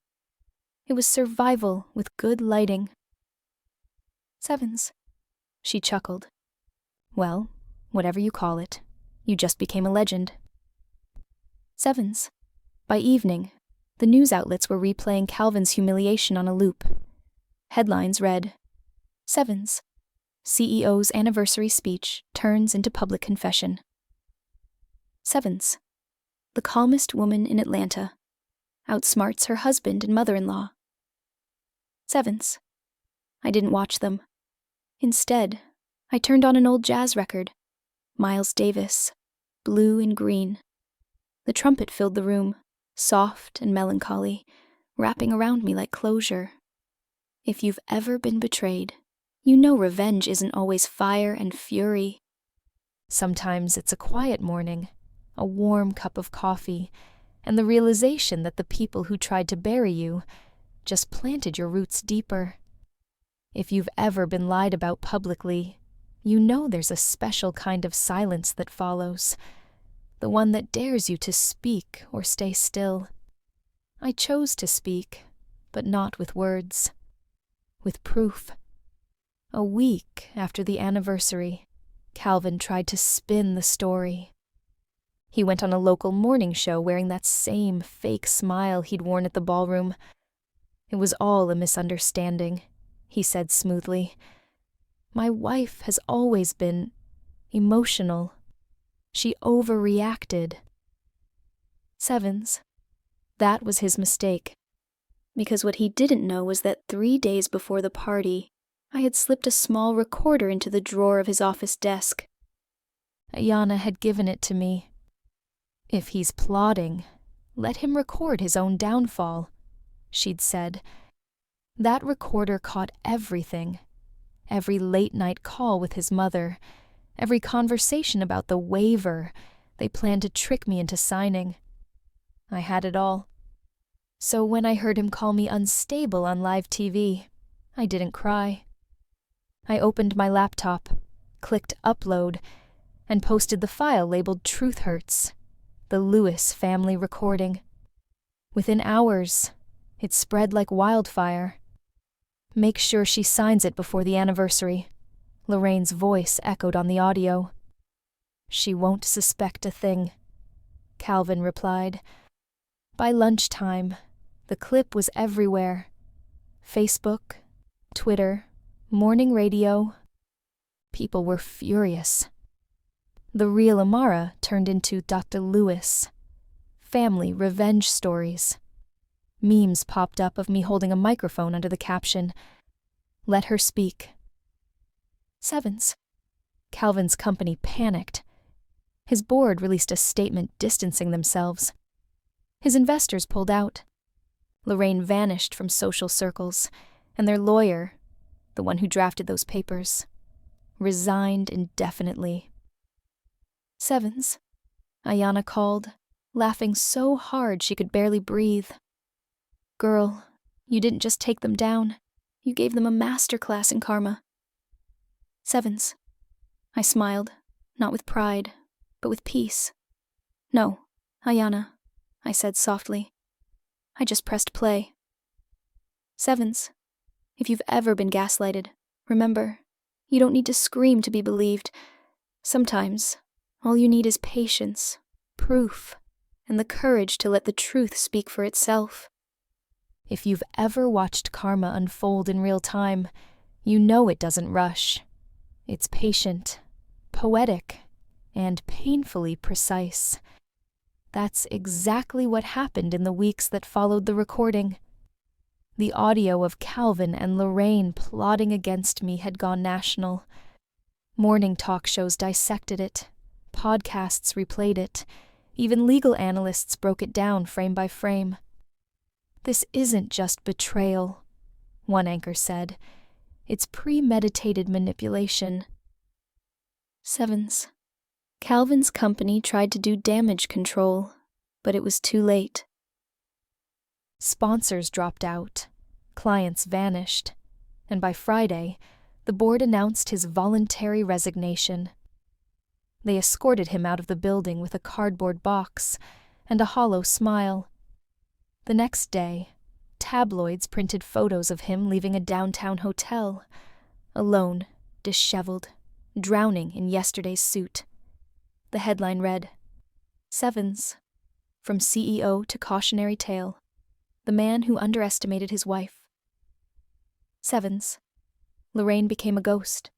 It was survival with good lighting. Sevens. She chuckled. Well, whatever you call it, you just became a legend. Sevens. By evening, the news outlets were replaying Calvin's humiliation on a loop. Headlines read, Sevens. CEO's anniversary speech turns into public confession. Sevens. The calmest woman in Atlanta outsmarts her husband and mother-in-law. Sevens. I didn't watch them. Instead, I turned on an old jazz record, Miles Davis, Blue and Green. The trumpet filled the room, soft and melancholy, wrapping around me like closure. If you've ever been betrayed, you know revenge isn't always fire and fury. Sometimes it's a quiet morning, a warm cup of coffee, and the realization that the people who tried to bury you just planted your roots deeper. If you've ever been lied about publicly, you know there's a special kind of silence that follows, the one that dares you to speak or stay still. I chose to speak, but not with words, with proof. A week after the anniversary, Calvin tried to spin the story. He went on a local morning show wearing that same fake smile he'd worn at the ballroom. It was all a misunderstanding, he said smoothly. My wife has always been emotional. She overreacted. Sevens. That was his mistake. Because what he didn't know was that 3 days before the party, I had slipped a small recorder into the drawer of his office desk. Ayanna had given it to me. If he's plotting, let him record his own downfall, she'd said. That recorder caught everything. Every late-night call with his mother, every conversation about the waiver they planned to trick me into signing. I had it all. So when I heard him call me unstable on live TV, I didn't cry. I opened my laptop, clicked upload, and posted the file labeled Truth Hurts, the Lewis family recording. Within hours, it spread like wildfire. Make sure she signs it before the anniversary, Lorraine's voice echoed on the audio. She won't suspect a thing, Calvin replied. By lunchtime, the clip was everywhere. Facebook, Twitter, morning radio. People were furious. The real Amara turned into Dr. Lewis. Family revenge stories. Memes popped up of me holding a microphone under the caption, Let her speak. Sevens. Calvin's company panicked. His board released a statement distancing themselves. His investors pulled out. Lorraine vanished from social circles, and their lawyer, the one who drafted those papers, resigned indefinitely. Sevens. Ayanna called, laughing so hard she could barely breathe. Girl, you didn't just take them down. You gave them a master class in karma. Sevens. I smiled, not with pride, but with peace. No, Ayanna, I said softly. I just pressed play. Sevens. If you've ever been gaslighted, remember, you don't need to scream to be believed. Sometimes, all you need is patience, proof, and the courage to let the truth speak for itself. If you've ever watched karma unfold in real time, you know it doesn't rush. It's patient, poetic, and painfully precise. That's exactly what happened in the weeks that followed the recording. The audio of Calvin and Lorraine plotting against me had gone national. Morning talk shows dissected it, podcasts replayed it, even legal analysts broke it down frame by frame. "This isn't just betrayal," one anchor said. "It's premeditated manipulation." Sevens. Calvin's company tried to do damage control, but it was too late. Sponsors dropped out, clients vanished, and by Friday, the board announced his voluntary resignation. They escorted him out of the building with a cardboard box and a hollow smile. The next day, tabloids printed photos of him leaving a downtown hotel, alone, disheveled, drowning in yesterday's suit. The headline read, "Sevens. From CEO to cautionary tale. The man who underestimated his wife." Sevens. Lorraine became a ghost.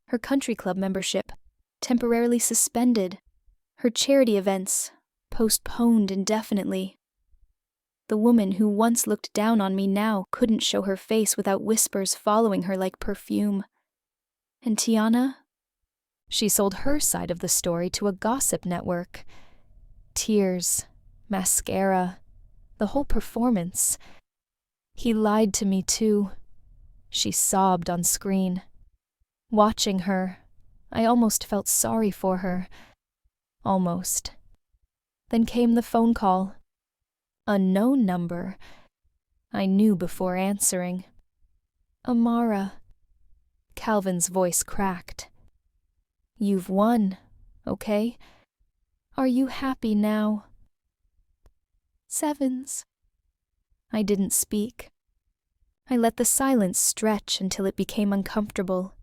Her country club membership temporarily suspended. Her charity events postponed indefinitely. The woman who once looked down on me now couldn't show her face without whispers following her like perfume. And Tiana? She sold her side of the story to a gossip network. Tears, mascara, the whole performance. He lied to me too. She sobbed on screen. Watching her, I almost felt sorry for her. Almost. Then came the phone call. Unknown number. I knew before answering. "Amara." Calvin's voice cracked. "You've won, okay? Are you happy now?" "Sevens." I didn't speak. I let the silence stretch until it became uncomfortable.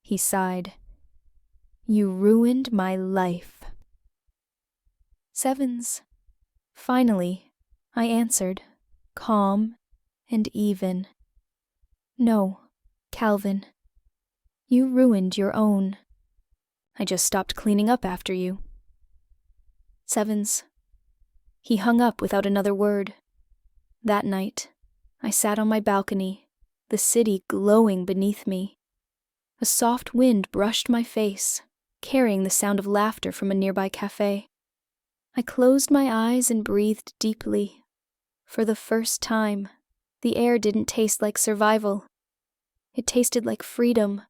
He sighed. "You ruined my life." "Sevens." Finally, I answered, calm and even. "No, Calvin. You ruined your own. I just stopped cleaning up after you." Sevens. He hung up without another word. That night, I sat on my balcony, the city glowing beneath me. A soft wind brushed my face, carrying the sound of laughter from a nearby cafe. I closed my eyes and breathed deeply. For the first time, the air didn't taste like survival. It tasted like freedom.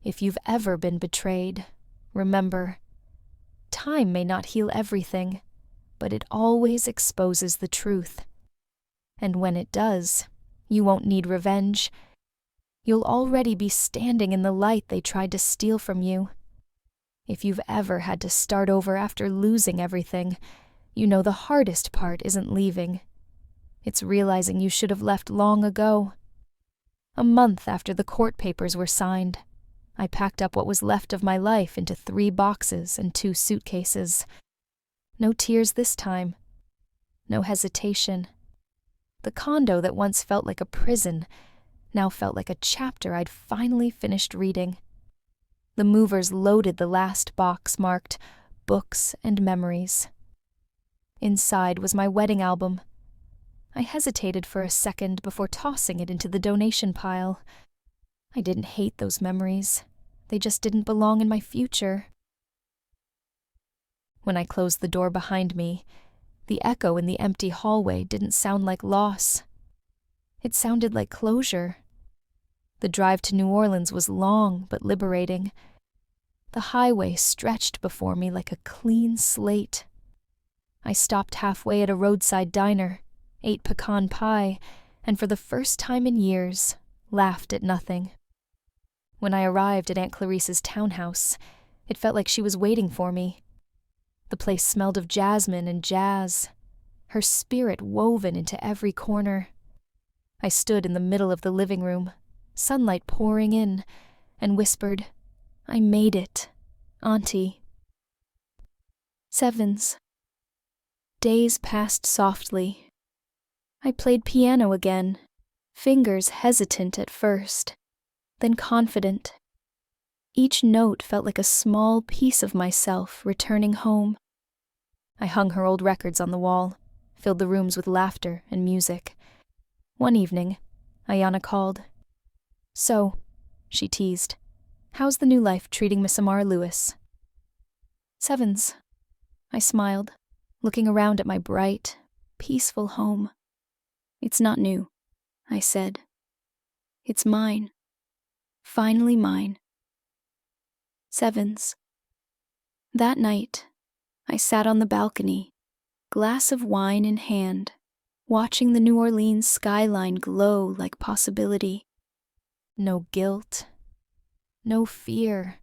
If you've ever been betrayed, remember, time may not heal everything, but it always exposes the truth. And when it does, you won't need revenge. You'll already be standing in the light they tried to steal from you. If you've ever had to start over after losing everything, you know the hardest part isn't leaving. It's realizing you should have left long ago. A month after the court papers were signed, I packed up what was left of my life into 3 boxes and 2 suitcases. No tears this time. No hesitation. The condo that once felt like a prison now felt like a chapter I'd finally finished reading. The movers loaded the last box marked "Books and Memories." Inside was my wedding album. I hesitated for a second before tossing it into the donation pile. I didn't hate those memories. They just didn't belong in my future. When I closed the door behind me, the echo in the empty hallway didn't sound like loss. It sounded like closure. The drive to New Orleans was long but liberating. The highway stretched before me like a clean slate. I stopped halfway at a roadside diner, ate pecan pie, and for the first time in years, laughed at nothing. When I arrived at Aunt Clarice's townhouse, it felt like she was waiting for me. The place smelled of jasmine and jazz, her spirit woven into every corner. I stood in the middle of the living room, sunlight pouring in, and whispered, "I made it, Auntie." Sevens. Days passed softly. I played piano again, fingers hesitant at first, then confident. Each note felt like a small piece of myself returning home. I hung her old records on the wall, filled the rooms with laughter and music. One evening, Ayana called. "So," she teased, "how's the new life treating Miss Amara Lewis?" "Sevens," I smiled, looking around at my bright, peaceful home. "It's not new," I said. "It's mine. Finally mine." Sevens. That night, I sat on the balcony, glass of wine in hand, watching the New Orleans skyline glow like possibility. No guilt, no fear,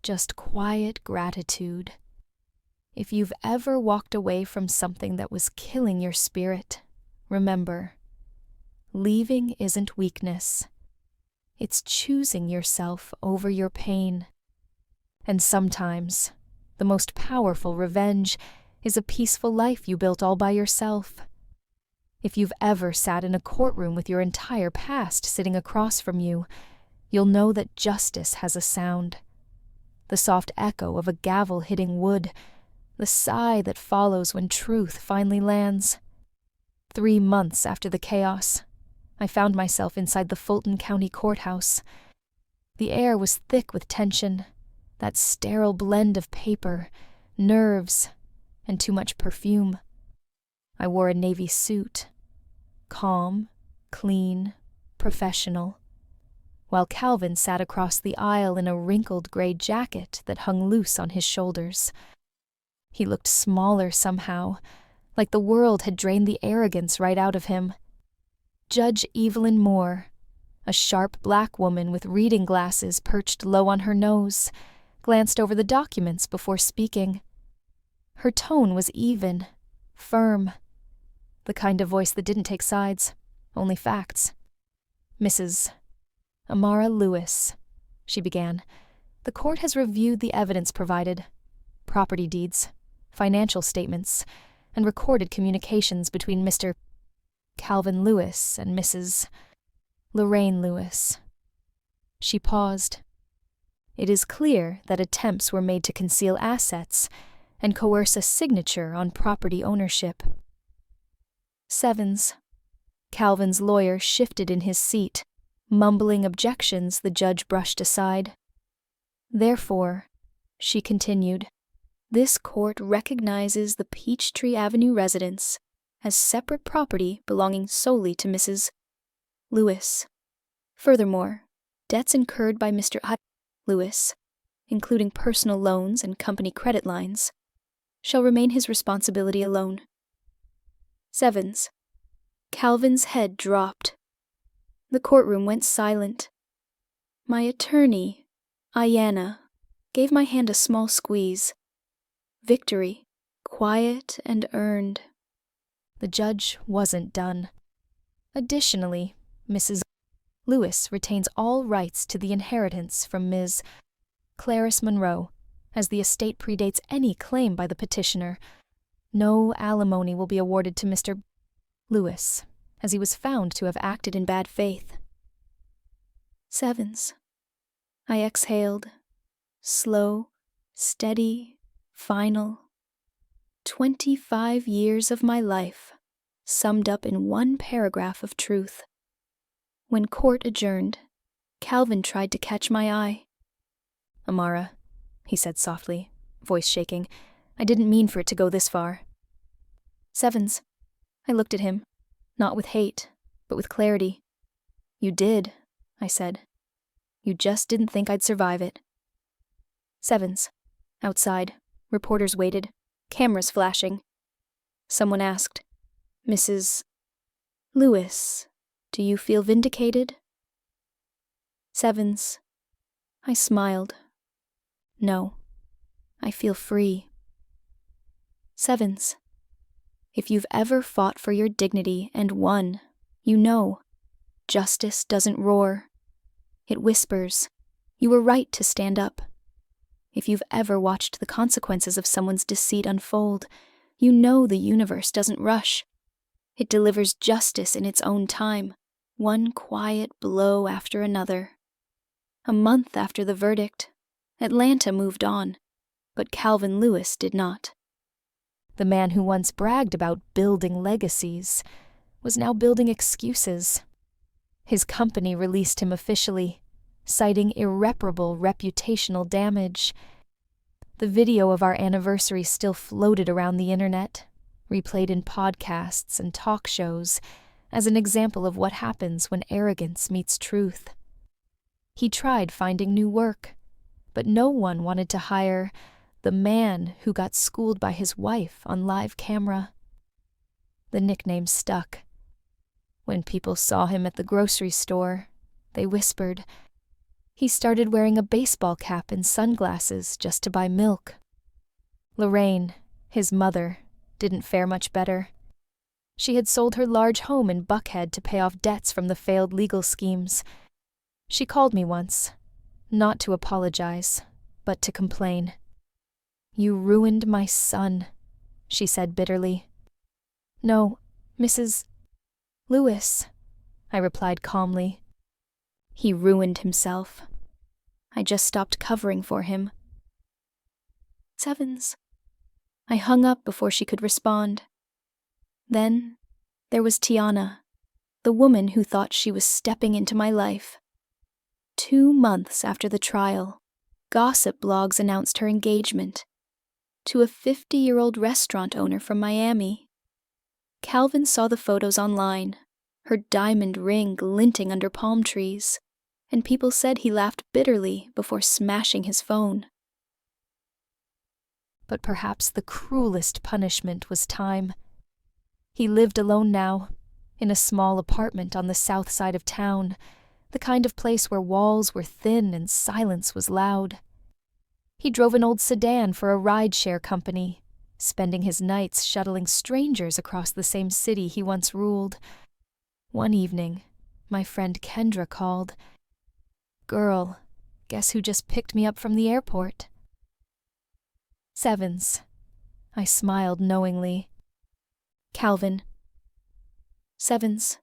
just quiet gratitude. If you've ever walked away from something that was killing your spirit, remember, leaving isn't weakness. It's choosing yourself over your pain. And sometimes, the most powerful revenge is a peaceful life you built all by yourself. If you've ever sat in a courtroom with your entire past sitting across from you, you'll know that justice has a sound. The soft echo of a gavel hitting wood, the sigh that follows when truth finally lands. 3 months after the chaos, I found myself inside the Fulton County Courthouse. The air was thick with tension, that sterile blend of paper, nerves, and too much perfume. I wore a navy suit, calm, clean, professional, while Calvin sat across the aisle in a wrinkled gray jacket that hung loose on his shoulders. He looked smaller somehow, like the world had drained the arrogance right out of him. Judge Evelyn Moore, a sharp black woman with reading glasses perched low on her nose, glanced over the documents before speaking. Her tone was even, firm, the kind of voice that didn't take sides, only facts. "Mrs. Amara Lewis," she began, "the court has reviewed the evidence provided, property deeds, financial statements, and recorded communications between Mr. Calvin Lewis and Mrs. Lorraine Lewis." She paused. "It is clear that attempts were made to conceal assets and coerce a signature on property ownership." Sevens. Calvin's lawyer shifted in his seat, mumbling objections the judge brushed aside. "Therefore," she continued, "this court recognizes the Peachtree Avenue residence as separate property belonging solely to Mrs. Lewis. Furthermore, debts incurred by Mr. Lewis, including personal loans and company credit lines, shall remain his responsibility alone." Sevens. Calvin's head dropped. The courtroom went silent. My attorney, Ayana, gave my hand a small squeeze. Victory, quiet and earned. The judge wasn't done. Additionally, Mrs. Lewis retains all rights to the inheritance from Ms. Clarice Monroe, as the estate predates any claim by the petitioner. No alimony will be awarded to Mr. Lewis, as he was found to have acted in bad faith. Sevens. I exhaled. Slow, steady, final. 25 years of my life, summed up in one paragraph of truth. When court adjourned, Calvin tried to catch my eye. "Amara," he said softly, voice shaking, "I didn't mean for it to go this far." Sevens. I looked at him, not with hate, but with clarity. "You did," I said. "You just didn't think I'd survive it." Sevens. Outside, reporters waited, cameras flashing. Someone asked, "Mrs. Lewis, do you feel vindicated?" Sevens. I smiled. "No, I feel free." Sevens. If you've ever fought for your dignity and won, you know, justice doesn't roar. It whispers, you were right to stand up. If you've ever watched the consequences of someone's deceit unfold, You know the universe doesn't rush. It delivers justice in its own time, one quiet blow after another. A month after the verdict, Atlanta moved on, but Calvin Lewis did not. The man who once bragged about building legacies was now building excuses. His company released him officially, citing irreparable reputational damage. The video of our anniversary still floated around the internet, replayed in podcasts and talk shows, as an example of what happens when arrogance meets truth. He tried finding new work, but no one wanted to hire the man who got schooled by his wife on live camera. The nickname stuck. When people saw him at the grocery store, they whispered. He started wearing a baseball cap and sunglasses just to buy milk. Lorraine, his mother, didn't fare much better. She had sold her large home in Buckhead to pay off debts from the failed legal schemes. She called me once, not to apologize, but to complain. "You ruined my son," she said bitterly. "No, Mrs. Lewis," I replied calmly. "He ruined himself. I just stopped covering for him." "Sevens." I hung up before she could respond. Then there was Tiana, the woman who thought she was stepping into my life. 2 months after the trial, gossip blogs announced her engagement to a 50-year-old restaurant owner from Miami. Calvin saw the photos online, her diamond ring glinting under palm trees, and people said he laughed bitterly before smashing his phone. But perhaps the cruelest punishment was time. He lived alone now, in a small apartment on the south side of town, the kind of place where walls were thin and silence was loud. He drove an old sedan for a ride-share company, spending his nights shuttling strangers across the same city he once ruled. One evening, my friend Kendra called. "Girl, guess who just picked me up from the airport?" "Sevens." I smiled knowingly. "Calvin." "Sevens."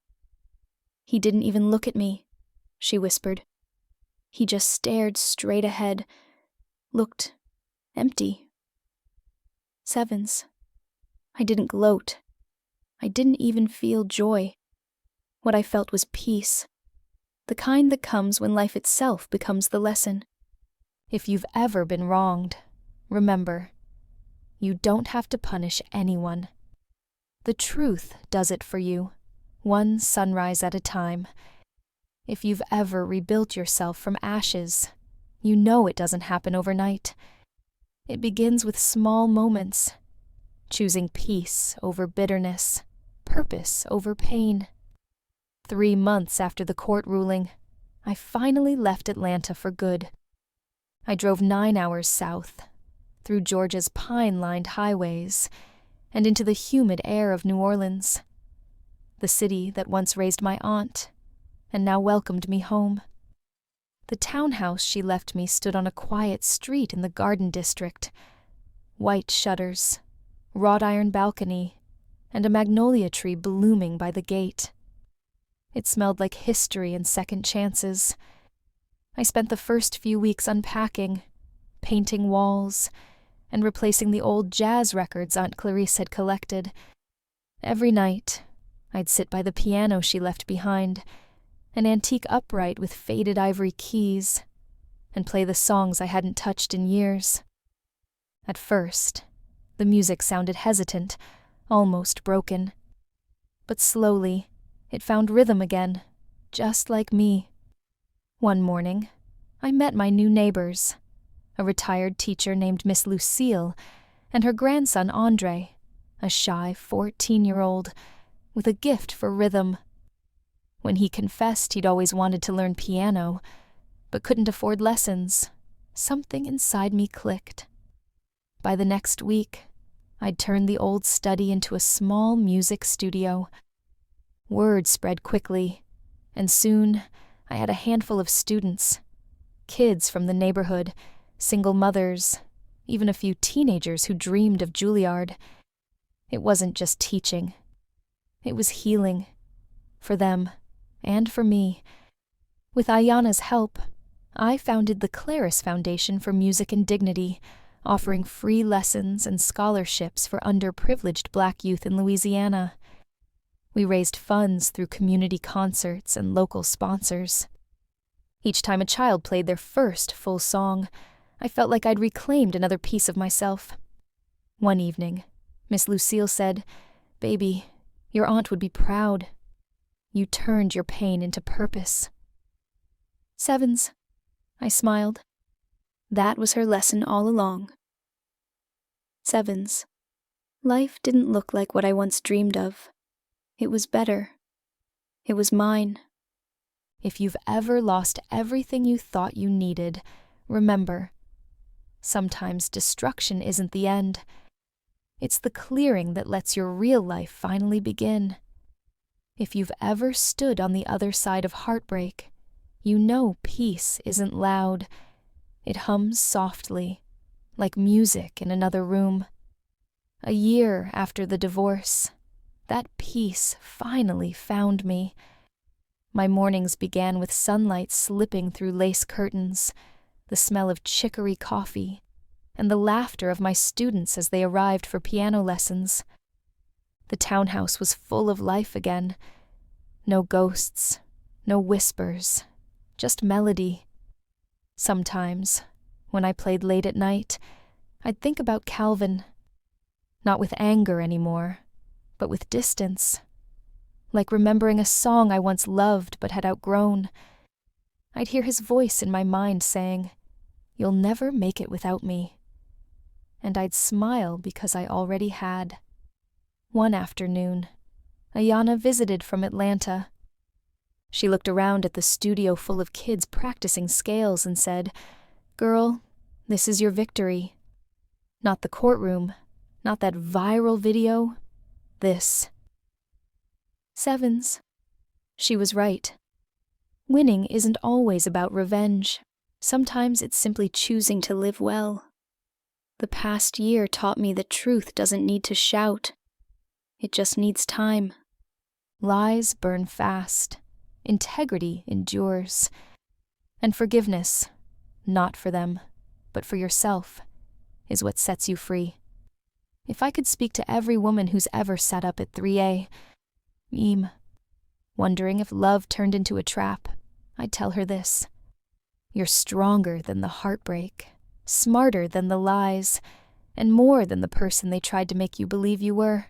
"He didn't even look at me," she whispered. "He just stared straight ahead, looked empty." "Sevens." I didn't gloat. I didn't even feel joy. What I felt was peace, the kind that comes when life itself becomes the lesson. If you've ever been wronged, remember, you don't have to punish anyone. The truth does it for you, one sunrise at a time. If you've ever rebuilt yourself from ashes, you know it doesn't happen overnight. It begins with small moments, choosing peace over bitterness, purpose over pain. 3 months after the court ruling, I finally left Atlanta for good. I drove 9 hours south, through Georgia's pine-lined highways, and into the humid air of New Orleans, the city that once raised my aunt, and now welcomed me home. The townhouse she left me stood on a quiet street in the Garden District. White shutters, wrought iron balcony, and a magnolia tree blooming by the gate. It smelled like history and second chances. I spent the first few weeks unpacking, painting walls, and replacing the old jazz records Aunt Clarice had collected. Every night, I'd sit by the piano she left behind, an antique upright with faded ivory keys, and play the songs I hadn't touched in years. At first, the music sounded hesitant, almost broken. But slowly, it found rhythm again, just like me. One morning, I met my new neighbors, a retired teacher named Miss Lucille, and her grandson Andre, a shy 14-year-old, with a gift for rhythm. When he confessed he'd always wanted to learn piano, but couldn't afford lessons, something inside me clicked. By the next week, I'd turned the old study into a small music studio. Word spread quickly, and soon I had a handful of students, kids from the neighborhood, single mothers, even a few teenagers who dreamed of Juilliard. It wasn't just teaching. It was healing. For them, and for me. With Ayana's help, I founded the Claris Foundation for Music and Dignity, offering free lessons and scholarships for underprivileged Black youth in Louisiana. We raised funds through community concerts and local sponsors. Each time a child played their first full song, I felt like I'd reclaimed another piece of myself. One evening, Miss Lucille said, "Baby, your aunt would be proud. You turned your pain into purpose." "Sevens," I smiled. That was her lesson all along. Sevens. Life didn't look like what I once dreamed of. It was better. It was mine. If you've ever lost everything you thought you needed, remember, sometimes destruction isn't the end. It's the clearing that lets your real life finally begin. If you've ever stood on the other side of heartbreak, you know peace isn't loud. It hums softly, like music in another room. A year after the divorce, that peace finally found me. My mornings began with sunlight slipping through lace curtains, the smell of chicory coffee, and the laughter of my students as they arrived for piano lessons. The townhouse was full of life again. No ghosts, no whispers, just melody. Sometimes, when I played late at night, I'd think about Calvin. Not with anger anymore, but with distance. Like remembering a song I once loved but had outgrown. I'd hear his voice in my mind saying, "You'll never make it without me." And I'd smile because I already had. One afternoon, Ayana visited from Atlanta. She looked around at the studio full of kids practicing scales and said, "Girl, this is your victory. Not the courtroom, not that viral video, this." Sevens. She was right. Winning isn't always about revenge. Sometimes it's simply choosing to live well. The past year taught me that truth doesn't need to shout. It just needs time. Lies burn fast. Integrity endures. And forgiveness, not for them, but for yourself, is what sets you free. If I could speak to every woman who's ever sat up at 3 a.m., wondering if love turned into a trap, I'd tell her this: you're stronger than the heartbreak, smarter than the lies, and more than the person they tried to make you believe you were.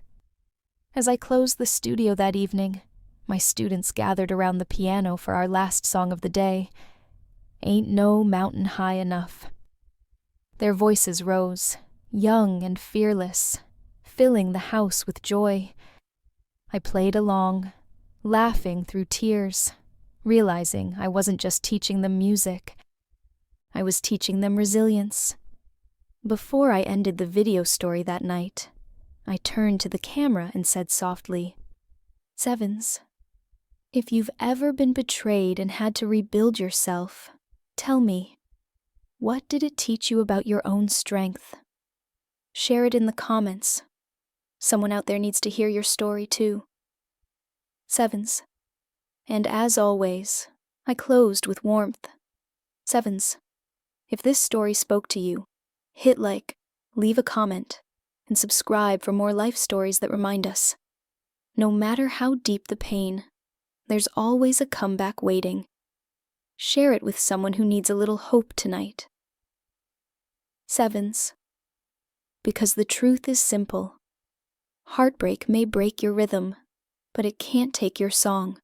As I closed the studio that evening, my students gathered around the piano for our last song of the day, "Ain't No Mountain High Enough." Their voices rose, young and fearless, filling the house with joy. I played along, laughing through tears, realizing I wasn't just teaching them music. I was teaching them resilience. Before I ended the video story that night, I turned to the camera and said softly, "Sevens, if you've ever been betrayed and had to rebuild yourself, tell me, what did it teach you about your own strength? Share it in the comments. Someone out there needs to hear your story too." Sevens. And as always, I closed with warmth. Sevens. If this story spoke to you, hit like, leave a comment, and subscribe for more life stories that remind us, no matter how deep the pain, there's always a comeback waiting. Share it with someone who needs a little hope tonight. Sevens. Because the truth is simple. Heartbreak may break your rhythm, but it can't take your song.